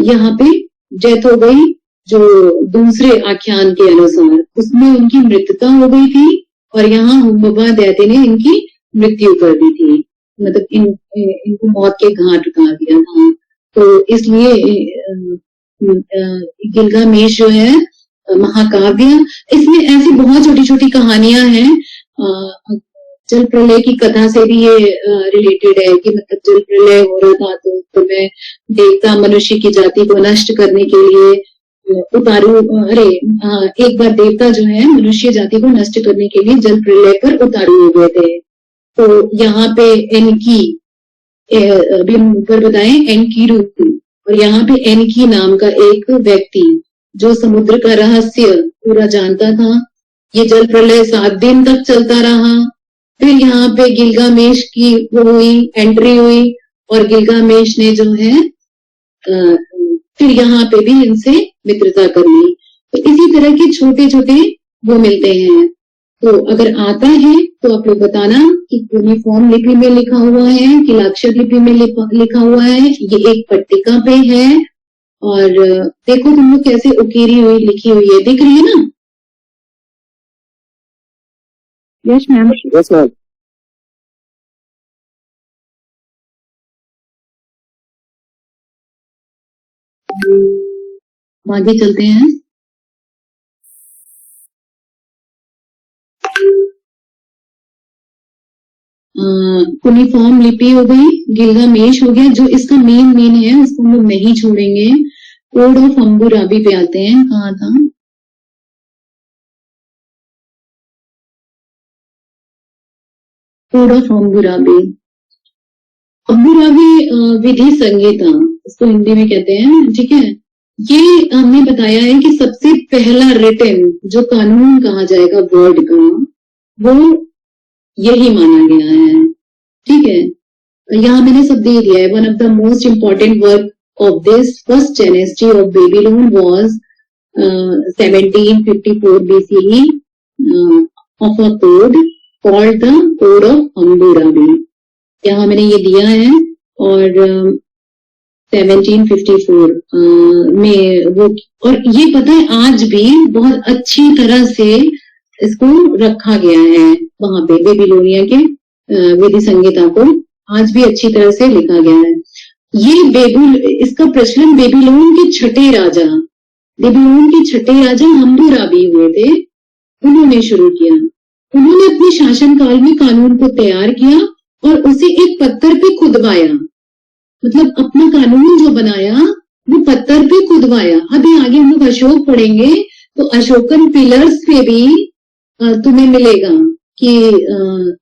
A: यहाँ पे डेथ हो गई। जो दूसरे आख्यान के अनुसार उसमें उनकी मृत्यु हो गई थी और यहाँ हुम्बबा दैत्य ने इनकी मृत्यु कर दी थी, मतलब इनको मौत के घाट उतार दिया था। तो इसलिए गिलगामेश जो है महाकाव्य, इसमें ऐसी बहुत छोटी छोटी कहानियां हैं। जल प्रलय की कथा से भी ये रिलेटेड है कि मतलब जल प्रलय हो रहा था तो मैं देवता मनुष्य की जाति को नष्ट करने के लिए एक बार देवता जो है मनुष्य जाति को नष्ट करने के लिए जल प्रलय पर उतारू हो गए थे। तो यहाँ पे एनकी अभी हम ऊपर बताए एनकीडू, और यहाँ पे एनकी नाम का एक व्यक्ति जो समुद्र का रहस्य पूरा जानता था। ये जल प्रलय 7 दिन तक चलता रहा। फिर यहाँ पे गिलगामेश की वो हुई, एंट्री हुई और गिलगामेश ने जो है फिर यहाँ पे भी इनसे मित्रता कर ली। तो इसी तरह के छोटे छोटे वो मिलते हैं। तो अगर आता है तो आप लोग बताना कि यूनिफॉर्म लिपि में लिखा हुआ है कि लाक्षर लिपि में लिखा हुआ है। ये एक पट्टिका पे है और देखो तुम लोग कैसे उकेरी हुई लिखी हुई है, दिख रही है ना?
B: Yes ma'am.
D: Yes ma'am.
A: आगे चलते हैं। कुनिफॉर्म लिपि हो गई, गिलगामेश हो गया, जो इसका मेन है उसको हम लोग नहीं छोड़ेंगे। कोड ऑफ हम्मुराबी पे आते हैं, कहाँ था, कोड ऑफ हम्मुराबी, हम्मुराबी विधि संहिता इसको हिंदी में कहते हैं, ठीक है। ये हमने बताया है कि सबसे पहला रिटन जो कानून कहा जाएगा वर्ड का, वो यही माना गया है, ठीक है। यहाँ मैंने सब दे दिया है। One of the most important work of this first dynasty of Babylon was 1754 BCE of a code called the code of Hammurabi. यहाँ मैंने ये दिया है, और 1754 में वो, और ये पता है आज भी बहुत अच्छी तरह से इसको रखा गया है वहां पे, बेबीलोनिया के विधि संहिता को आज भी अच्छी तरह से लिखा गया है। ये इसका प्रचलन बेबीलोन के छठे राजा हम्मुराबी हुए थे, उन्होंने शुरू किया। उन्होंने अपने शासनकाल में कानून को तैयार किया और उसे एक पत्थर पे खुदवाया, मतलब अपना कानून जो बनाया वो पत्थर पे खुदवाया। अभी आगे हम लोग अशोक पढ़ेंगे तो अशोकन पिलर्स पे भी तुम्हें मिलेगा कि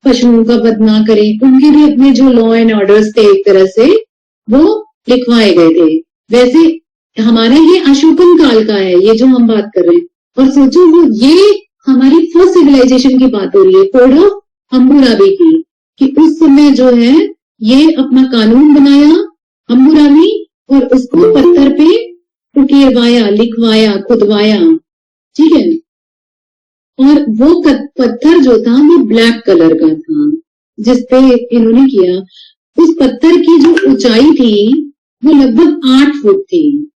A: पशुओं का वध ना करें, उनके भी अपने जो लॉ एंड ऑर्डर्स थे एक तरह से वो लिखवाए गए थे। वैसे हमारा ये अशोकन काल का है, ये जो हम बात कर रहे हैं, और सोचो वो ये हमारी फर्स्ट सिविलाइजेशन की बात हो रही है, कोड ऑफ हम्मुराबी की, कि उस समय जो है ये अपना कानून बनाया हम्मुराबी और उसको पत्थर पे उकेरवाया, लिखवाया, खुदवाया, ठीक है। और वो पत्थर जो था वो ब्लैक कलर का था जिसपे इन्होंने किया। उस पत्थर की जो ऊंचाई थी वो लगभग 8 फुट थी,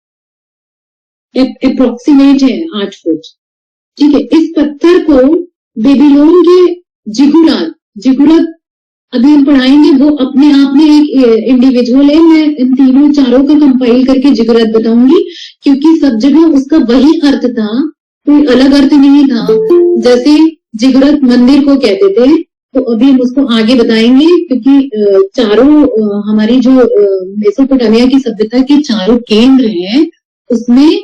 A: अप्रोक्सीमेट है 8 फुट, ठीक है। इस पत्थर को बेबीलोन के जिगुरत अभी हम पढ़ाएंगे, वो अपने आप में एक इंडिविजुअल है। मैं इन चारों का कंपाइल करके जिगुरत बताऊंगी, क्योंकि सब जगह उसका वही अर्थ था, कोई अलग अर्थ नहीं था। जैसे जिगुरत मंदिर को कहते थे, तो अभी हम उसको आगे बताएंगे, क्योंकि चारों हमारी जो मेसोपोटामिया की सभ्यता के चारों केंद्र हैं, उसमें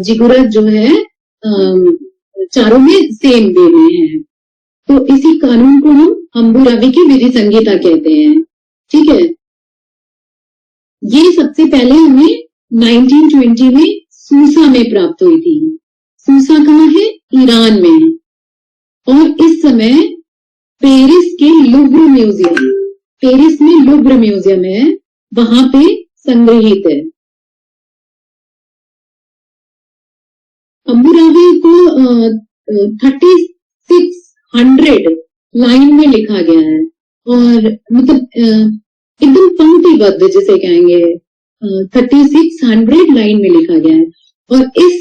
A: जिगुरत जो है चारों में सेम वे में है। तो इसी कानून को हम हम्मुराबी की विधि संहिता कहते हैं, ठीक है। ये सबसे पहले हमें 1920 में सूसा में प्राप्त हुई थी। सूसा कहाँ है? ईरान में। और इस समय पेरिस के लुव्र म्यूजियम है, वहां पे संग्रहित है। हम्मुराबी को 3600 लाइन में लिखा गया है, और मतलब एकदम पंक्तिबद्ध जिसे कहेंगे, 3600 लाइन में लिखा गया है। और इस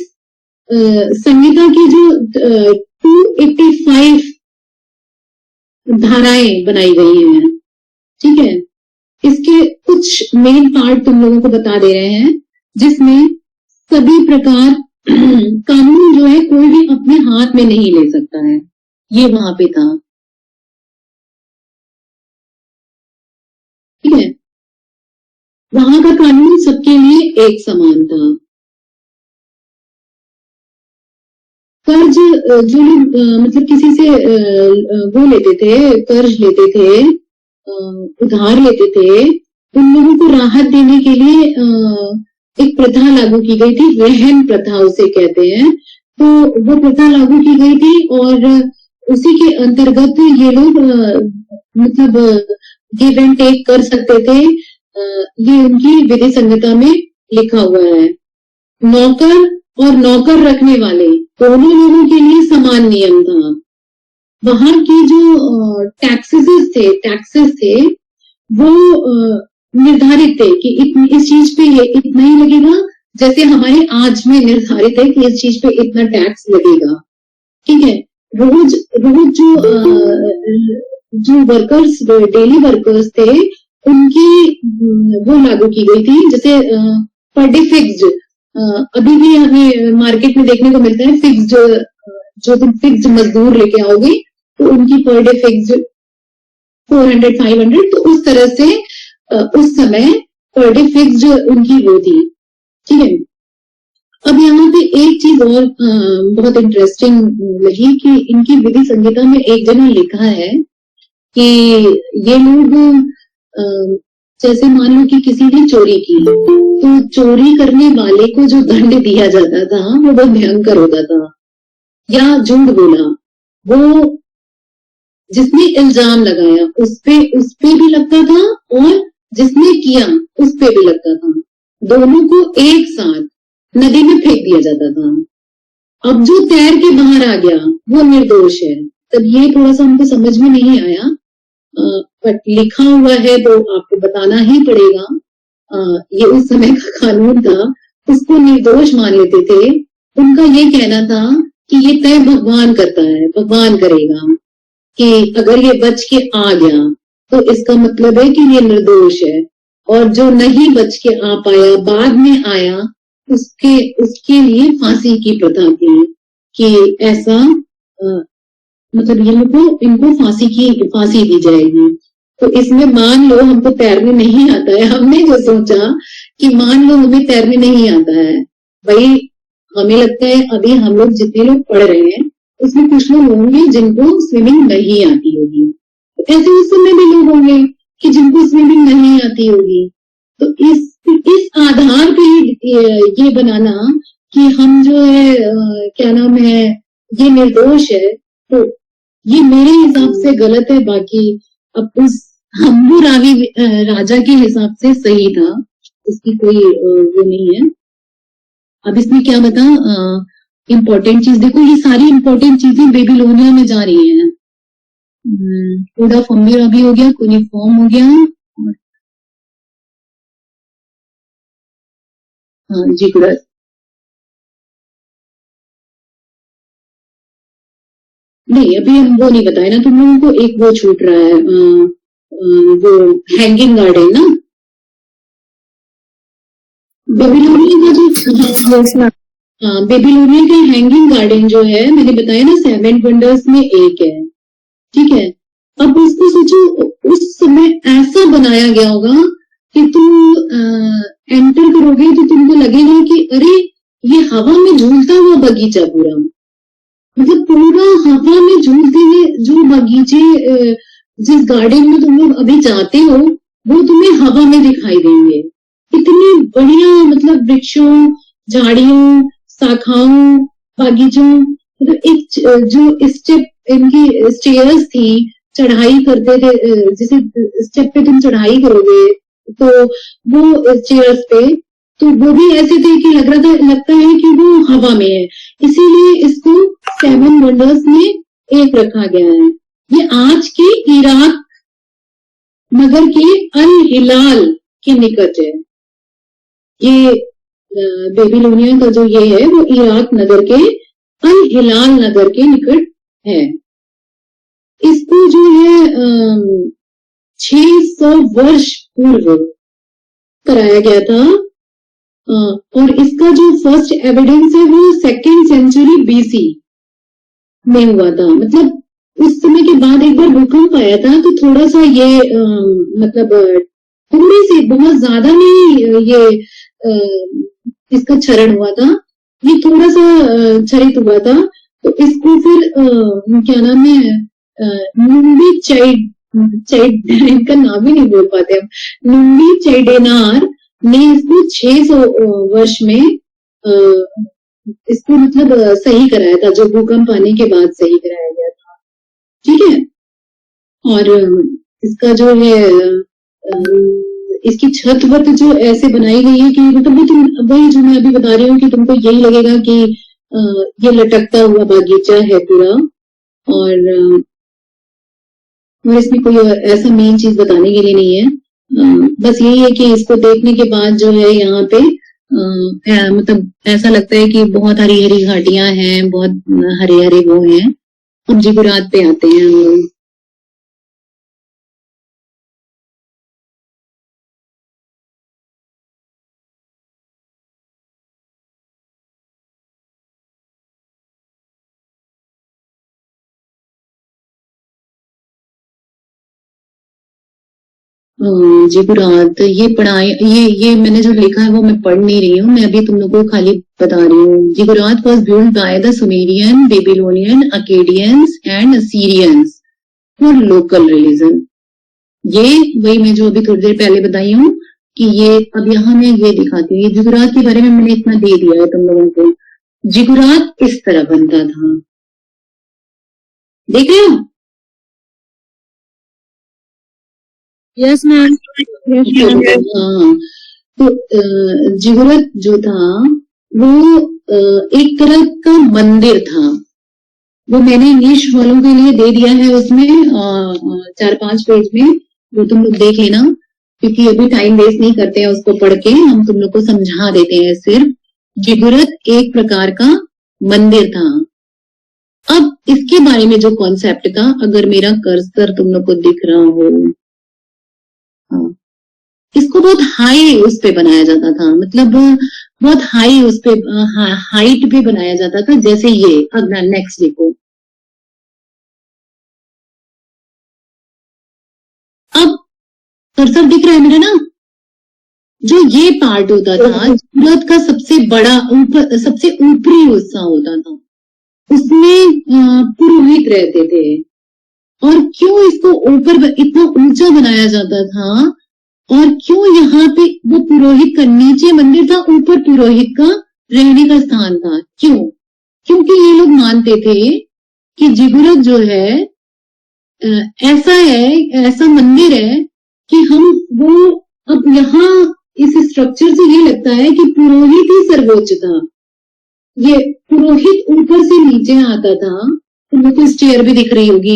A: संहिता की जो 285 धाराएं बनाई गई हैं, ठीक है। इसके कुछ मेन पार्ट तुम लोगों को बता दे रहे हैं, जिसमें सभी प्रकार कानून जो है कोई भी अपने हाथ में नहीं ले सकता है, ये वहां पे था, ठीक है। वहां का कानून सबके लिए एक समान था। कर्ज जो लोग मतलब किसी से वो लेते थे, कर्ज लेते थे, उधार लेते थे, उन लोगों को राहत देने के लिए एक प्रथा लागू की गई थी, रहन प्रथा उसे कहते हैं। तो वो प्रथा लागू की गई थी, और उसी के अंतर्गत ये लोग मतलब गिव एंड टेक कर सकते थे। ये उनकी विधि संहिता में लिखा हुआ है। नौकर और नौकर रखने वाले दोनों लोगों के लिए समान नियम था। वहां की जो टैक्सेस थे वो निर्धारित थे कि इस चीज पे ये इतना ही लगेगा, जैसे हमारे आज में निर्धारित है कि इस चीज पे इतना टैक्स लगेगा, ठीक है। रोज जो वर्कर्स, डेली वर्कर्स थे, उनकी वो लागू की गई थी, जैसे पर डे फिक्स्ड। अभी भी हमें मार्केट में देखने को मिलता है फिक्स्ड, जो तुम फिक्स्ड मजदूर लेके आओगे तो उनकी पर डे फिक्स्ड 400 500, तो उस तरह से उस समय पर डे फिक्स्ड उनकी वो थी। ठीक है, अब यहाँ पे एक चीज और बहुत इंटरेस्टिंग लगी कि इनकी विधि संहिता में एक जगह लिखा है कि ये लोग जैसे मान लो कि किसी ने चोरी की, तो चोरी करने वाले को जो दंड दिया जाता था वो बहुत भयंकर होता था। या झूठ बोला, वो जिसने इल्जाम लगाया उस पे भी लगता था, और जिसने किया उस पे भी लगता था। दोनों को एक साथ नदी में फेंक दिया जाता था। अब जो तैर के बाहर आ गया वो निर्दोष है। तब ये थोड़ा सा हमको समझ में नहीं आया, बट लिखा हुआ है तो आपको बताना ही पड़ेगा। ये उस समय का कानून था, उसको निर्दोष मान लेते थे। उनका ये कहना था कि ये तय भगवान करता है, भगवान करेगा, कि अगर ये बच के आ गया तो इसका मतलब है कि ये निर्दोष है, और जो नहीं बच के आ पाया, बाद में आया, उसके लिए फांसी की प्रथा थी कि ऐसा मतलब इनको फांसी दी जाएगी। तो इसमें मान लो हमको तैरने नहीं आता है, हमने जो सोचा कि मान लो हमें तैरने नहीं आता है, भाई हमें लगता है अभी हम लोग जितने लोग पढ़ रहे हैं उसमें कुछ लोग होंगे जिनको स्विमिंग नहीं आती होगी, तो ऐसे उस समय भी लोग होंगे कि जिनको स्विमिंग नहीं आती होगी। तो इस आधार पे ये बनाना कि हम जो है क्या नाम है, ये निर्दोष है, तो ये मेरे हिसाब से गलत है। बाकी अब उस हम्बुरावी राजा के हिसाब से सही था, इसकी कोई वो नहीं है। अब इसमें क्या बता, इम्पोर्टेंट चीज देखो, ये सारी इम्पोर्टेंट चीजें बेबीलोनिया में जा रही है। कोड ऑफ हम्बुरावी हो गया, कुनिफॉर्म हो गया, हाँ जी गुरु। नहीं अभी हम वो नहीं बताए ना तुम लोगों को, एक वो छूट रहा है, वो हैंगिंग गार्डन ना, बेबीलोनिया का जो,
B: Yes, ma'am.
A: हाँ बेबीलोनिया का हैंगिंग गार्डन जो है, मैंने बताया ना 7 वंडर्स में एक है। ठीक है, अब उसको सोचो, उस समय ऐसा बनाया गया होगा कि तुम एंटर करोगे तो तुमको लगेगा कि अरे ये हवा में झूलता हुआ बगीचा पूरा, मतलब पूरा हवा में झूलते हुए जो बगीचे, जिस गार्डन में तुम लोग अभी जाते हो वो तुम्हें हवा में दिखाई देंगे। इतनी बढ़िया, मतलब वृक्षों, झाड़ियों, शाखाओं, बागीचों, मतलब एक जो स्टेप, इनकी स्टेयर्स थी, चढ़ाई करते थे, जैसे स्टेप पे तुम चढ़ाई करोगे तो वो चेयर्स पे, तो वो भी ऐसे थे कि लगता है कि वो हवा में है, इसीलिए इसको 7 वंडर्स में एक रखा गया है। ये आज के इराक नगर के अल हिलाल के निकट है। ये बेबीलोनिया का जो ये है वो इराक नगर के अल हिलाल नगर के निकट है। इसको जो है 600 वर्ष पूर्व कराया गया था, और इसका जो फर्स्ट एविडेंस है वो 2nd सेंचुरी बीसी में हुआ था। मतलब उस समय के बाद एक बार भूकंप आया था, तो थोड़ा सा ये मतलब थोड़ी सी, बहुत ज्यादा नहीं, ये इसका क्षरण हुआ था, ये थोड़ा सा क्षरित हुआ था। तो इसको फिर क्या नाम है, नुम्बी चाइड चाइड इनका नाम ही नहीं बोल पाते हम, नुम्बी चाइडेनार ने इसको 600 वर्ष में इसको मतलब सही कराया था, जो भूकंप आने के बाद सही कराया गया था। ठीक है, और इसका जो है इसकी छत वत जो ऐसे बनाई गई है कि मतलब वो तुम, वही जो मैं अभी बता रही हूँ कि तुमको यही लगेगा कि ये लटकता हुआ बागीचा है पूरा, और इसमें कोई ऐसा मेन चीज बताने के लिए नहीं है। बस यही है कि इसको देखने के बाद जो है यहाँ पे मतलब ऐसा लगता है कि बहुत हरी हरी घाटियां हैं, बहुत हरे हरे वो हैं। अब जिगुरात पे आते हैं हम लोग। जिगुरात ये पढ़ाए, ये मैंने जो लिखा है वो मैं पढ़ नहीं रही हूँ, मैं अभी तुम लोगों को खाली बता रही हूँ. Ziggurat was build by the Sumerian, Babylonian, Akkadians and Assyrians for local religion. ये वही मैं जो अभी थोड़ी देर पहले बताई हूँ कि ये अब यहाँ मैं ये दिखाती हूँ. ये जिगुरात के बारे में मैंने इतना दे दिया है तुम लोगों को. जिगुरात इस तरह बनता था, देख रहे हो?
B: Yes ma'am. Yes ma'am.
A: हाँ, तो जिगुरात जो था वो एक तरह का मंदिर था. वो मैंने इंग्लिश वालों के लिए दे दिया है उसमें 4-5 पेज में, वो तुम लोग देख लेना, क्योंकि अभी टाइम वेस्ट नहीं करते हैं उसको पढ़ के, हम तुम लोग को समझा देते हैं सिर्फ. जिगुरात एक प्रकार का मंदिर था. अब इसके बारे में जो कॉन्सेप्ट था, अगर मेरा कर्सर तुम लोग को दिख रहा हो, हाँ, इसको बहुत हाई उस पे बनाया जाता था, मतलब बहुत हाई उस पे हाइट पे बनाया जाता था. जैसे ये अगला नेक्स्ट देखो, अब कर्सर दिख रहा है मेरा ना? जो ये पार्ट होता था जिगुरात का सबसे बड़ा ऊपर, सबसे ऊपरी हिस्सा होता था, उसमें पुरोहित रहते थे. और क्यों इसको ऊपर इतना ऊंचा बनाया जाता था, और क्यों यहाँ पे वो पुरोहित का नीचे मंदिर था, ऊपर पुरोहित का रहने का स्थान था? क्यों? क्योंकि ये लोग मानते थे कि जिगुरात जो है ऐसा है, ऐसा मंदिर है कि हम वो, अब यहाँ इस स्ट्रक्चर से ये लगता है कि पुरोहित ही सर्वोच्च था. ये पुरोहित ऊपर से नीचे आता था. तुमको तो स्टेयर भी दिख रही होगी,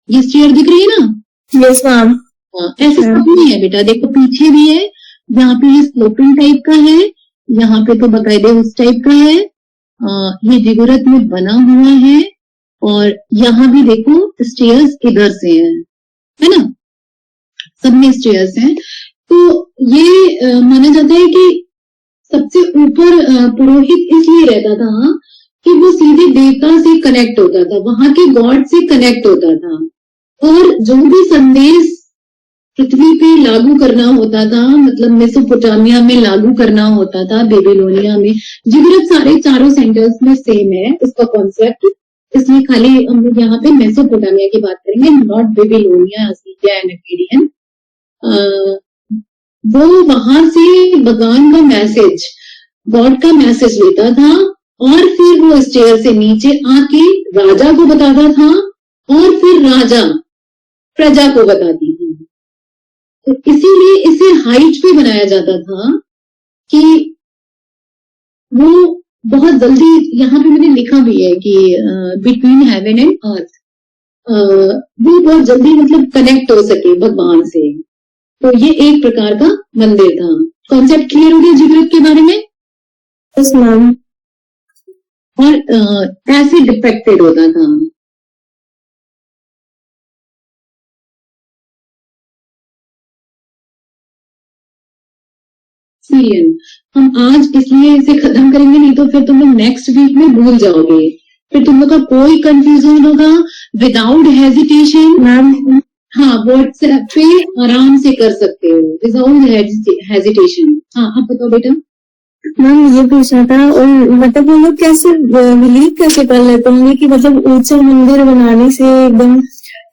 A: ये स्टेयर दिख रही है ना?
B: Yes ma'am.
A: ऐसे सब नहीं है बेटा, देखो पीछे भी है, यहाँ पे ये स्लोपिंग टाइप का है, यहाँ पे तो बकायदे उस टाइप का है. ये जिगुरात में बना हुआ है, और यहाँ भी देखो स्टेयर्स इधर से है ना? सब में स्टेयर्स हैं. तो ये माना जाता है कि सबसे ऊपर पुरोहित इसलिए रहता था कि वो सीधे देवता से कनेक्ट होता था, वहां के गॉड से कनेक्ट होता था, और जो भी संदेश पृथ्वी पे लागू करना होता था, मतलब मेसोपोटामिया में लागू करना होता था, बेबीलोनिया में. जिगुरात सारे चारों सेंटर्स में सेम है इसका कॉन्सेप्ट, इसलिए खाली हम लोग यहाँ पे मेसोपोटामिया की बात करेंगे, not Babylonia, Assyria and Akkadian. वो वहां से भगवान का मैसेज, गॉड का मैसेज लेता था, और फिर वो स्टेयर से नीचे आके राजा को बताता था, और फिर राजा प्रजा को बताती थी. तो इसीलिए इसे हाइट पे बनाया जाता था कि वो बहुत जल्दी, यहाँ पे मैंने लिखा भी है कि बिटवीन हेवन एंड अर्थ, वो बहुत जल्दी मतलब कनेक्ट हो सके भगवान से. तो ये एक प्रकार का मंदिर था. कॉन्सेप्ट क्लियर हो गया जिगुरात के बारे में?
B: Yes ma'am.
A: और ऐसे डिपेक्टेड होता था. सीरियन हम आज इसलिए इसे खत्म करेंगे, नहीं तो फिर तुम लोग नेक्स्ट वीक में भूल जाओगे, फिर तुम लोग का कोई कंफ्यूजन होगा. Without hesitation
B: ma'am.
A: हाँ, व्हाट्सएप पे आराम से कर सकते हो विदाउट हेजिटेशन. हाँ, आप बताओ बेटा.
B: मैम ये पूछना था, और मतलब वो लोग कैसे बिलीव कैसे कर लेते होंगे कि मतलब ऊंचा मंदिर बनाने से एकदम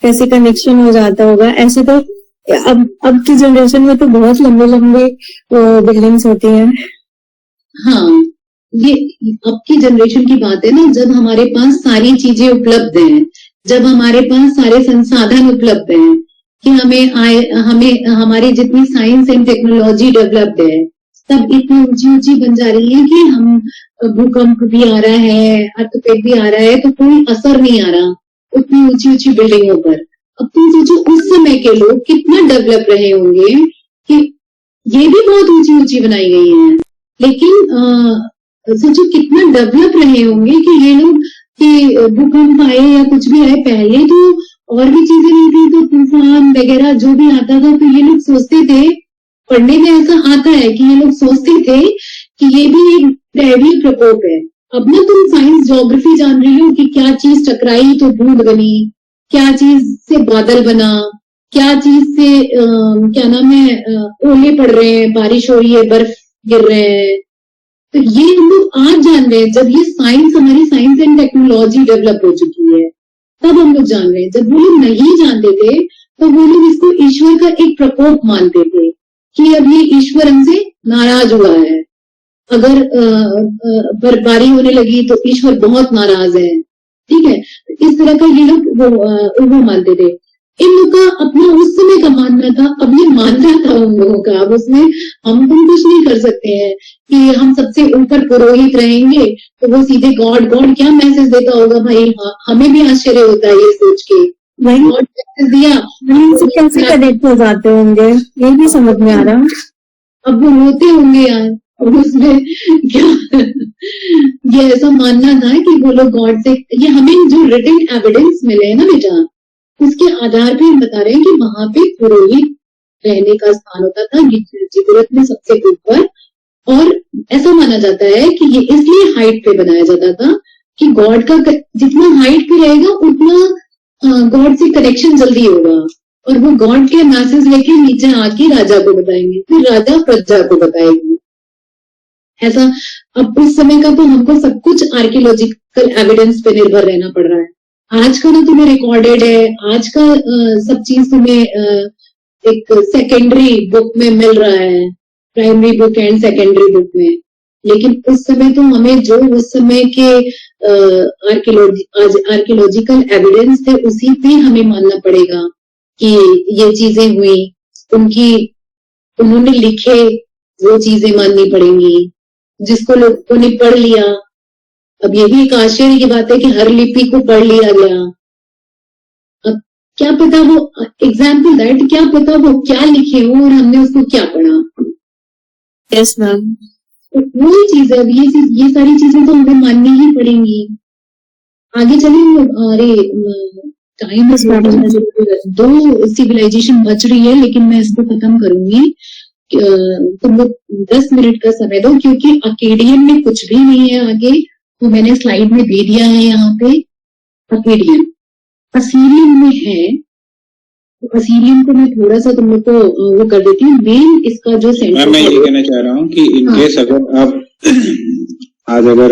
B: कैसे कनेक्शन हो जाता होगा? ऐसे तो अब की जनरेशन में तो बहुत लंबे लंबे बिल्डिंग्स होती हैं.
A: हाँ, ये अब की जनरेशन की बात है ना, जब हमारे पास सारी चीजें उपलब्ध हैं, जब हमारे पास सारे संसाधन उपलब्ध हैं, कि हमें हमारी जितनी साइंस एंड टेक्नोलॉजी डेवलप्ड है, सब इतनी ऊंची ऊंची बन जा रही है कि हम भूकंप भी आ रहा है, अर्थक्वेक भी आ रहा है, तो कोई असर नहीं आ रहा उतनी ऊंची ऊंची बिल्डिंगों पर. अब तुम सोचो उस समय के लोग कितना डेवलप रहे होंगे कि ये भी बहुत ऊंची ऊंची बनाई गई हैं, लेकिन सोचो कितना डेवलप रहे होंगे कि ये लोग, कि भूकंप आए या कुछ भी आए, पहले तो और भी चीजें नहीं थी, तो तूफान वगैरह जो भी आता था, तो ये लोग सोचते थे, पढ़ने में ऐसा आता है कि ये लोग सोचते थे कि ये भी एक दैवीय प्रकोप है. अब ना तुम साइंस ज्योग्राफी जान रही हो कि क्या चीज टकराई तो बूंद बनी, क्या चीज से बादल बना, क्या चीज से क्या नाम है ओले पड़ रहे हैं, बारिश हो रही है, बर्फ गिर रहे हैं, तो ये हम लोग आज जान रहे हैं। जब ये साइंस, हमारी साइंस एंड टेक्नोलॉजी डेवलप हो चुकी है, तब हम लोग जान रहे हैं। जब वो लोग नहीं जानते थे तो वो लोग इसको ईश्वर का एक प्रकोप मानते थे कि अब ये ईश्वर हमसे नाराज हुआ है। अगर बर्फबारी होने लगी तो ईश्वर बहुत नाराज है, ठीक है। इस तरह का ये लोग वो मानते थे। इन लोग का अपना उस समय का मानना था, अब ये मानना था उन लोगों का। अब उसमें हम कुछ नहीं कर सकते हैं कि हम सबसे ऊपर पुरोहित रहेंगे तो वो सीधे गॉड क्या मैसेज देता होगा भाई। हमें भी आश्चर्य होता है ये सोच के,
B: वही
A: गॉड मैसेज दिया,
B: इनसे कैसे कनेक्ट हो जाते होंगे, ये भी समझ में आ रहा।
A: अब वो रोते होंगे यार। अब उसमें क्या ये ऐसा मानना था कि वो लोग गॉड से, ये हमें जो रिटन एविडेंस मिले हैं ना बेटा, उसके आधार पे हम बता रहे हैं कि वहां पे पुरोहित रहने का स्थान होता था जिगुरत में सबसे ऊपर। और ऐसा माना जाता है कि ये इसलिए हाइट पे बनाया जाता था कि गॉड का जितना हाइट पे रहेगा उतना गॉड से कनेक्शन जल्दी होगा, और वो गॉड के मैसेज लेके नीचे आके राजा को बताएंगे, फिर राजा प्रजा को बताएगी। ऐसा अब उस समय का तो हमको सब कुछ आर्कियोलॉजिकल एविडेंस पे निर्भर रहना पड़ रहा है। आज का ना तुम्हें रिकॉर्डेड है, आज का सब चीज तुम्हें एक सेकेंडरी बुक में मिल रहा है, primary book and secondary book में। लेकिन उस समय तो हमें जो उस समय के आर्कियोलॉजिकल एविडेंस थे उसी पे हमें मानना पड़ेगा कि ये चीजें हुई, उन्होंने लिखे वो चीजें माननी पड़ेंगी जिसको लोगों ने पढ़ लिया। अब ये भी एक आश्चर्य की बात है कि हर लिपि को पढ़ लिया गया। अब क्या पता वो एग्जाम्पल दैट, क्या पता वो क्या लिखे हो और हमने उसको क्या पढ़ा।
B: यस मैम,
A: वही चीज है। अब ये सारी चीजें तो हमें माननी ही पड़ेंगी। आगे चलिए। अरे टाइम दो सिविलाइजेशन बच रही है, लेकिन मैं इसको खत्म करूंगी। तुम लोग 10 मिनट का समय दो, क्योंकि अकेडियन में कुछ भी नहीं है आगे, तो मैंने स्लाइड में दे दिया है यहाँ पे। अकेडियन असीरियन में है, तो असीरियन को मैं थोड़ा सा तुम लोग को वो कर देती हूँ। मेन इसका जो सेंटर,
C: मैं ये कहना चाह रहा हूँ कि इनकेस अगर आप आज अगर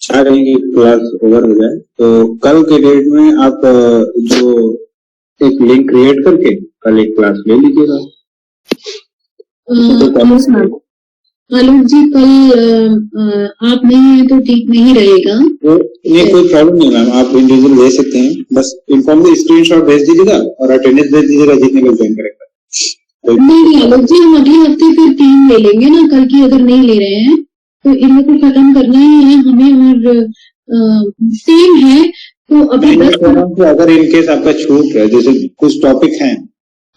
C: चाह रहे हैं कि क्लास ओवर हो जाए, तो कल के डेट में आप जो एक लिंक क्रिएट करके कल एक क्लास ले लीजिएगा।
A: आलोक जी कल आप नहीं है तो ठीक नहीं रहेगा।
C: नहीं, कोई प्रॉब्लम नहीं मैम, आप इंडिविजुअल भेज सकते हैं। बस इन्फॉर्म स्क्रीनशॉट भेज दीजिएगा और अटेंडेंस भेज दीजिएगा जितने लोग ज्वाइन करेंगे।
A: नहीं आलोक जी, हम अगले हफ्ते फिर 3 ले लेंगे ना। कल की अगर नहीं ले रहे हैं तो इनको को खत्म करना ही है हमें। और सेम है तो अभी 10
C: अगर इनकेस आपका छूट है, जैसे कुछ टॉपिक हैं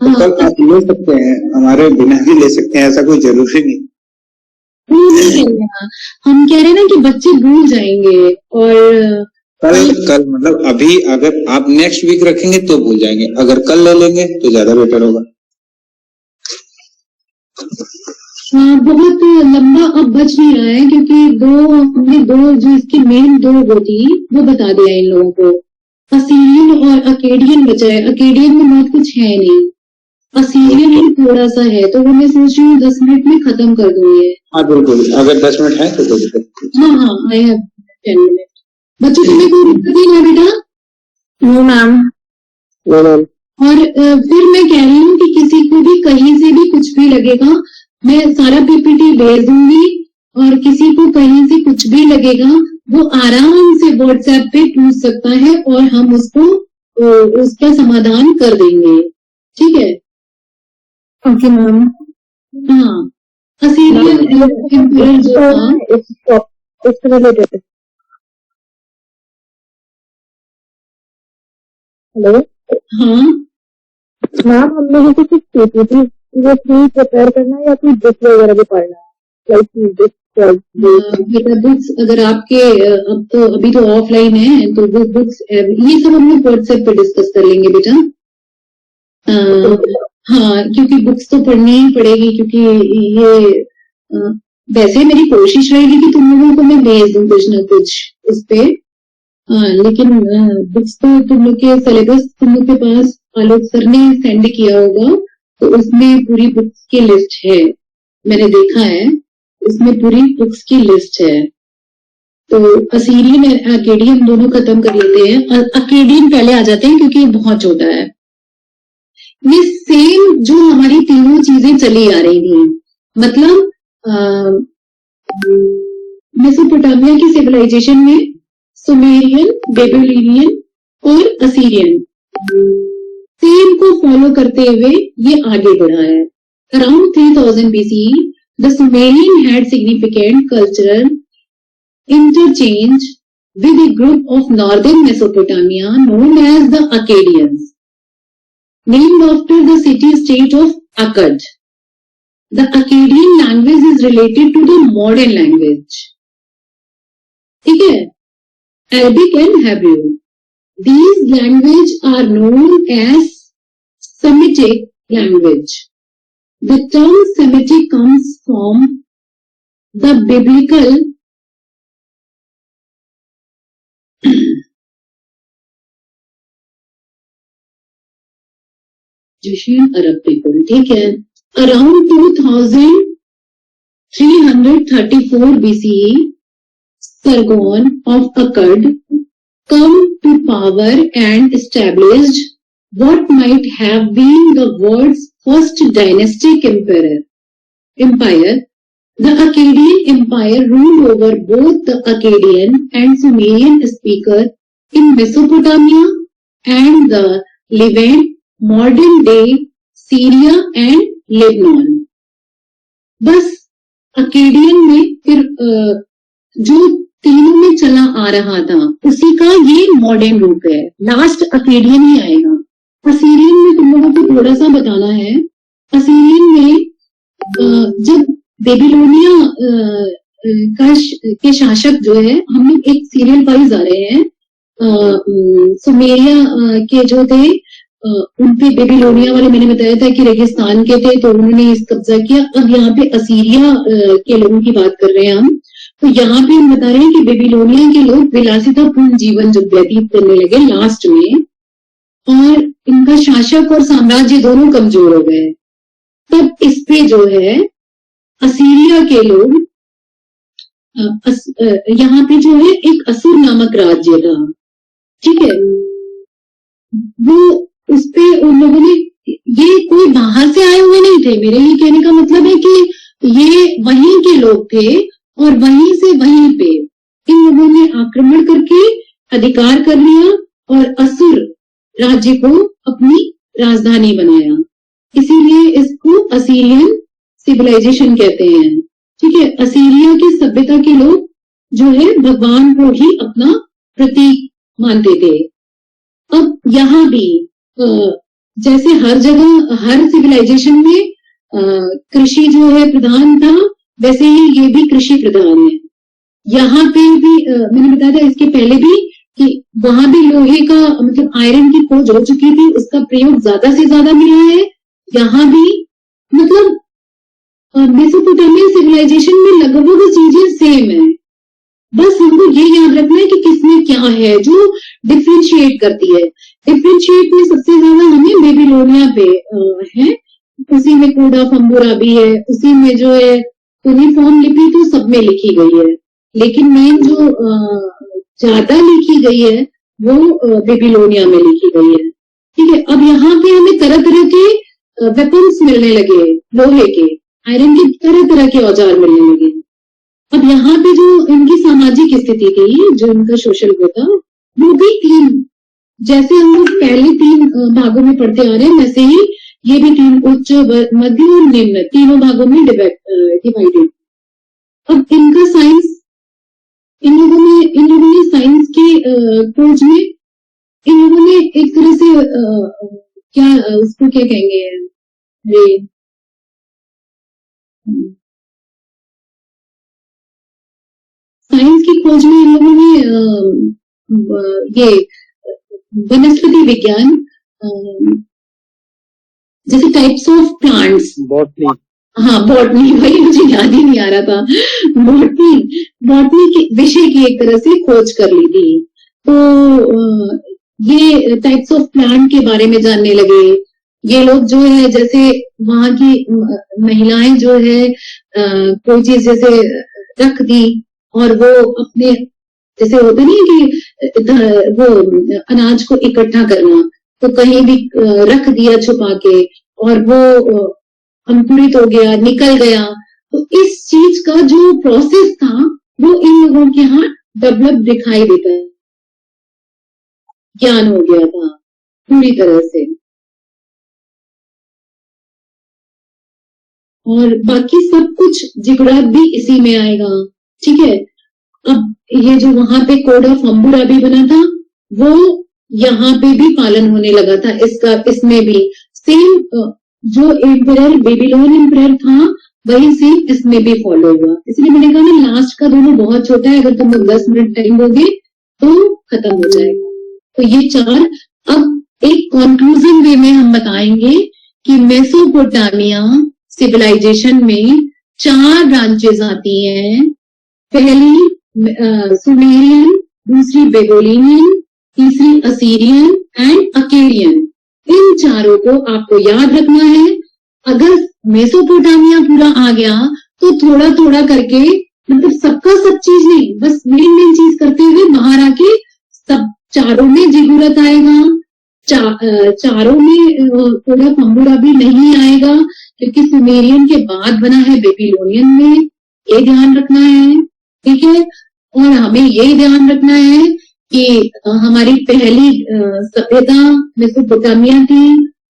C: तो कल आप ले सकते हैं, हमारे बिना भी ले सकते हैं, ऐसा कोई जरूरी नहीं।
A: हम कह रहे हैं ना कि बच्चे भूल जाएंगे। और
C: कल मतलब अभी अगर आप नेक्स्ट वीक रखेंगे तो भूल जाएंगे, अगर कल ले लेंगे तो ज्यादा बेटर होगा।
A: हाँ, बहुत लंबा अब बच नहीं रहा है, क्योंकि हमने दो जो इसकी मेन दो वो थी वो बता दिया इन लोगों को। असीरियन और अकेडियन बचा है। अकेडियन में बहुत कुछ है नहीं, असीरियन ही थोड़ा सा है, तो वो मैं सोच रही हूँ 10 मिनट में खत्म कर दूँ ये।
C: हाँ बिल्कुल, अगर 10 मिनट है तो
A: हाँ आई हैव 10 मिनट। बच्चों तुम्हें कोई दिक्कत नहीं है बेटा?
B: No ma'am.
A: और फिर मैं कह रही हूँ कि किसी को भी कहीं से भी कुछ भी लगेगा, मैं सारा पीपीटी भेज दूंगी, और किसी को कहीं से कुछ भी लगेगा वो आराम से व्हाट्सएप पे पूछ सकता है और हम उसका समाधान कर देंगे। ठीक है?
B: Okay ma'am.
A: हाँ, असीरियन एम्पायर जो था
B: इससे रिलेटेड। हेलो।
A: हाँ
B: मैम, हम लोगों को कुछ पीपीटी वो फ्री प्रिपेयर करना है या कोई बुक वगैरह भी पढ़ना है?
A: बेटा बुक्स अगर आपके अब तो अभी तो ऑफलाइन है, तो वो बुक्स ये सब हम लोग व्हाट्सएप पे डिस्कस कर लेंगे बेटा। हाँ, क्योंकि बुक्स तो पढ़नी ही पड़ेगी, क्योंकि ये वैसे मेरी कोशिश रहेगी कि तुम लोगों को मैं भेज दूं कुछ ना कुछ इस पे। लेकिन बुक्स तो तुम लोग के सिलेबस तुम लोग के पास आलोक सर ने सेंड किया होगा, तो उसमें पूरी बुक्स की लिस्ट है, मैंने देखा है, इसमें पूरी बुक्स की लिस्ट है। तो असीरियन अकेडियन दोनों खत्म कर लेते हैं, अकेडियन पहले आ जाते हैं क्योंकि ये बहुत छोटा है। ये सेम जो हमारी तीनों चीजें चली आ रही थी, मतलब मेसोपोटामिया की सिविलाइजेशन में सुमेरियन, बेबीलोनियन और असीरियन सेम को फॉलो करते हुए ये आगे बढ़ा है। Around 3000 BCE, the Sumerian had significant cultural interchange with a group of northern Mesopotamia known as the Akkadians, named after the city-state of Akkad. The Akkadian language is related to the modern language. ठीक है, Arabic and Hebrew. These languages are known as Semitic language. The term Semitic comes from the biblical Egyptian Arab people. ठीक है, around 2334 BCE, Sargon of Akkad come to power and established what might have been the world's first dynastic empire. The Akkadian Empire ruled over both the Akkadian and Sumerian speaker in Mesopotamia and the Levant, modern day Syria and Lebanon. बस Akkadian में फिर जो तीनों में चला आ रहा था उसी का ये मॉडर्न रूप है, लास्ट अकेडियन ही आएगा। असीरियन में तुम लोगों को थोड़ा सा बताना है। असीरियन में जब बेबीलोनिया के शासक जो है, हम लोग एक सीरियल वाइज आ रहे हैं, सुमेरिया के जो थे उनपे बेबीलोनिया वाले मैंने बताया था कि रेगिस्तान के थे, तो उन्होंने इस कब्जा किया। अब यहाँ पे असीरिया के लोगों की बात कर रहे हैं हम, तो यहाँ पे हम बता रहे हैं कि बेबीलोनिया के लोग विलासितापूर्ण जीवन जब व्यतीत करने लगे लास्ट में, और इनका शासक और साम्राज्य दोनों कमजोर हो गए, तब इस पे जो है असीरिया के लोग यहाँ पे जो है एक असुर नामक राज्य था, ठीक है, वो उस पे उन लोगों ने, ये कोई बाहर से आए हुए नहीं थे, मेरे ये कहने का मतलब है कि ये वहीं के लोग थे और वहीं से वहीं पे इन लोगों ने आक्रमण करके अधिकार कर लिया और असुर राज्य को अपनी राजधानी बनाया, इसीलिए इसको असीरियन सिविलाइजेशन कहते हैं। ठीक है, असीरिया की सभ्यता के लोग जो है भगवान को ही अपना प्रतीक मानते थे। अब यहाँ भी जैसे हर जगह हर सिविलाइजेशन में कृषि जो है प्रधान था, वैसे ही ये भी कृषि प्रधान है। यहाँ पे भी मैंने बताया था इसके पहले भी कि वहां भी लोहे का मतलब आयरन की खोज हो चुकी थी, उसका प्रयोग ज्यादा से ज्यादा मिला है। यहाँ भी मतलब मेसोपोटामियन सिविलाइजेशन में लगभग चीजें सेम है, बस हमको ये याद रखना है कि किसमें क्या है जो डिफ्रेंशिएट करती है। डिफ्रेंशिएट में सबसे ज्यादा हमें बेबीलोनिया पे है, उसी में कोड ऑफ हम्मुराबी है, उसी में जो है यूनिफॉर्म लिपि तो सब में लिखी गई है, लेकिन मेन जो ज्यादा लिखी गई है वो बेबीलोनिया में लिखी गई है। ठीक है, अब यहाँ पे हमें तरह तरह के वेपन्स मिलने लगे, लोहे के आयरन के तरह तरह के औजार मिलने लगे। अब यहाँ पे जो इनकी सामाजिक स्थिति थी, जो इनका सोशल वो था, वो भी तीन, जैसे हम लोग पहले तीन भागों में पढ़ते आ रहे हैं, वैसे ही ये भी तीन, उच्च मध्य और निम्न, तीनों भागों में डिवाइडेड। अब इनका साइंस, इन लोगों ने साइंस की खोज में इन लोगों ने एक तरह से क्या उसको क्या कहेंगे, साइंस की खोज में इन लोगों ने ये वनस्पति विज्ञान, जैसे टाइप्स ऑफ प्लांट्स,
D: बॉटनी,
A: हाँ बॉटनी, वही मुझे याद ही नहीं आ रहा था, बॉटनी के विषय की एक तरह से खोज कर ली थी। तो ये टाइप्स ऑफ प्लांट के बारे में जानने लगे। ये लोग जो है जैसे वहां की महिलाएं जो है कोई चीज जैसे रख दी और वो अपने जैसे होता नहीं है कि वो अनाज को इकट्ठा करना, तो कहीं भी रख दिया छुपा के और वो अंकुरित हो गया, निकल गया। तो इस चीज का जो प्रोसेस था वो इन लोगों के यहाँ डेवलप दिखाई देता है, ज्ञान हो गया था पूरी तरह से। और बाकी सब कुछ जिगुरात भी इसी में आएगा, ठीक है। अब ये जो वहां पे कोड ऑफ हम्बुराबी बना था वो यहाँ पे भी पालन होने लगा था इसका, इसमें भी सेम जो एम्परर बेबीलोन एम्परर था वही सेम इसमें भी फॉलो हुआ। इसलिए मैंने कहा ना लास्ट का दोनों बहुत छोटा है, अगर तुम लोग 10 मिनट टाइम दोगे तो खत्म हो जाएगा। तो ये चार, अब एक कंक्लूजन वे में हम बताएंगे कि मेसोपोटामिया सिविलाइजेशन में 4 ब्रांचेस आती हैं। पहली सुमेरियन, दूसरी बेबोलिनियन, तीसरी असीरियन एंड अकेरियन। इन चारों को आपको याद रखना है। अगर मेसोपोटामिया पूरा आ गया तो थोड़ा थोड़ा करके, मतलब सबका सब चीज नहीं, बस मेन चीज करते हुए बाहर आके सब चारों में जिगुरत आएगा, चारों में थोड़ा हम्बुराबी नहीं आएगा क्योंकि सुमेरियन के बाद बना है बेबीलोनियन में, ये ध्यान रखना है, ठीक है। और हमें ये ध्यान रखना है कि हमारी पहली सभ्यता मेसोपोटामिया थी।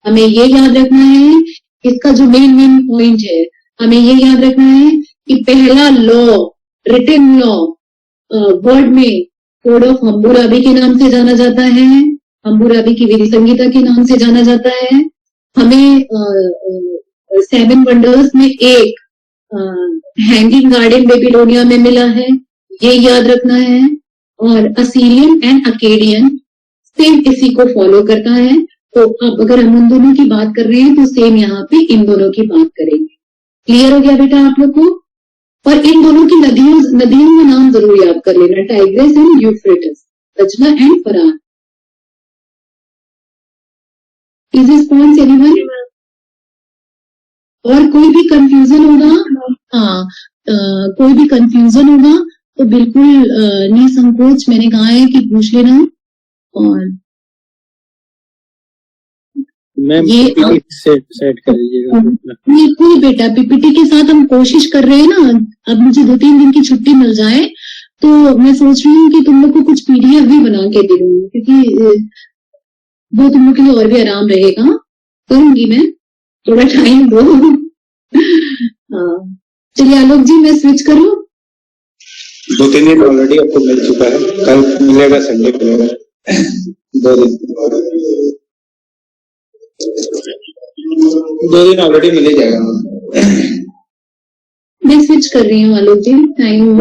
A: हमें ये याद रखना है, इसका जो मेन पॉइंट है हमें ये याद रखना है कि पहला लॉ, रिटन लॉ वर्ड में कोड ऑफ हम्बुराबी के नाम से जाना जाता है, हम्बुराबी की विधि संहिता के नाम से जाना जाता है। हमें 7 वंडर्स में एक हैंगिंग गार्डन बेबीलोनिया में मिला है, ये याद रखना है। और असीरियन एंड अकेडियन सेम इसी को फॉलो करता है। तो अब अगर हम उन दोनों की बात कर रहे हैं तो सेम यहाँ पे इन दोनों की बात करेंगे। क्लियर हो गया बेटा आप लोग को? और इन दोनों की नदियों का नाम जरूर याद कर लेना, टाइग्रिस एंड यूफ्रेटिस, दजला एंड फरार। Is this point anyone? और कोई भी कंफ्यूजन होगा, हाँ कोई भी कंफ्यूजन होगा तो बिल्कुल निसंकोच, मैंने कहा है कि पूछ लेना। और
D: मैम
A: ये
D: सेट कर लीजिएगा।
A: बिल्कुल बेटा, पीपीटी के साथ हम कोशिश कर रहे हैं ना। अब मुझे 2-3 दिन की छुट्टी मिल जाए तो मैं सोच रही हूँ कि तुम लोग को कुछ पीडीएफ भी बना के दे दूँ, क्योंकि वो तुम लोग के लिए और भी आराम रहेगा। करूंगी मैं, थोड़ा टाइम दो। हाँ चलिए आलोक जी, मैं स्विच करूँ?
C: 2-3 दिन ऑलरेडी आपको मिल चुका है, कल मिलेगा, संडे को मिलेगा, 2 दिन ऑलरेडी मिल ही जाएगा।
A: मैं स्विच कर रही हूँ Alok ji, time.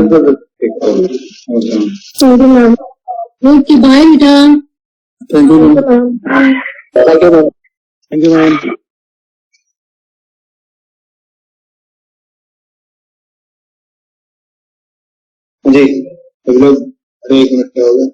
A: Okay bye बेटा।
D: Thank you ma'am.
C: जी सब लोग 1 मिनट का होगा।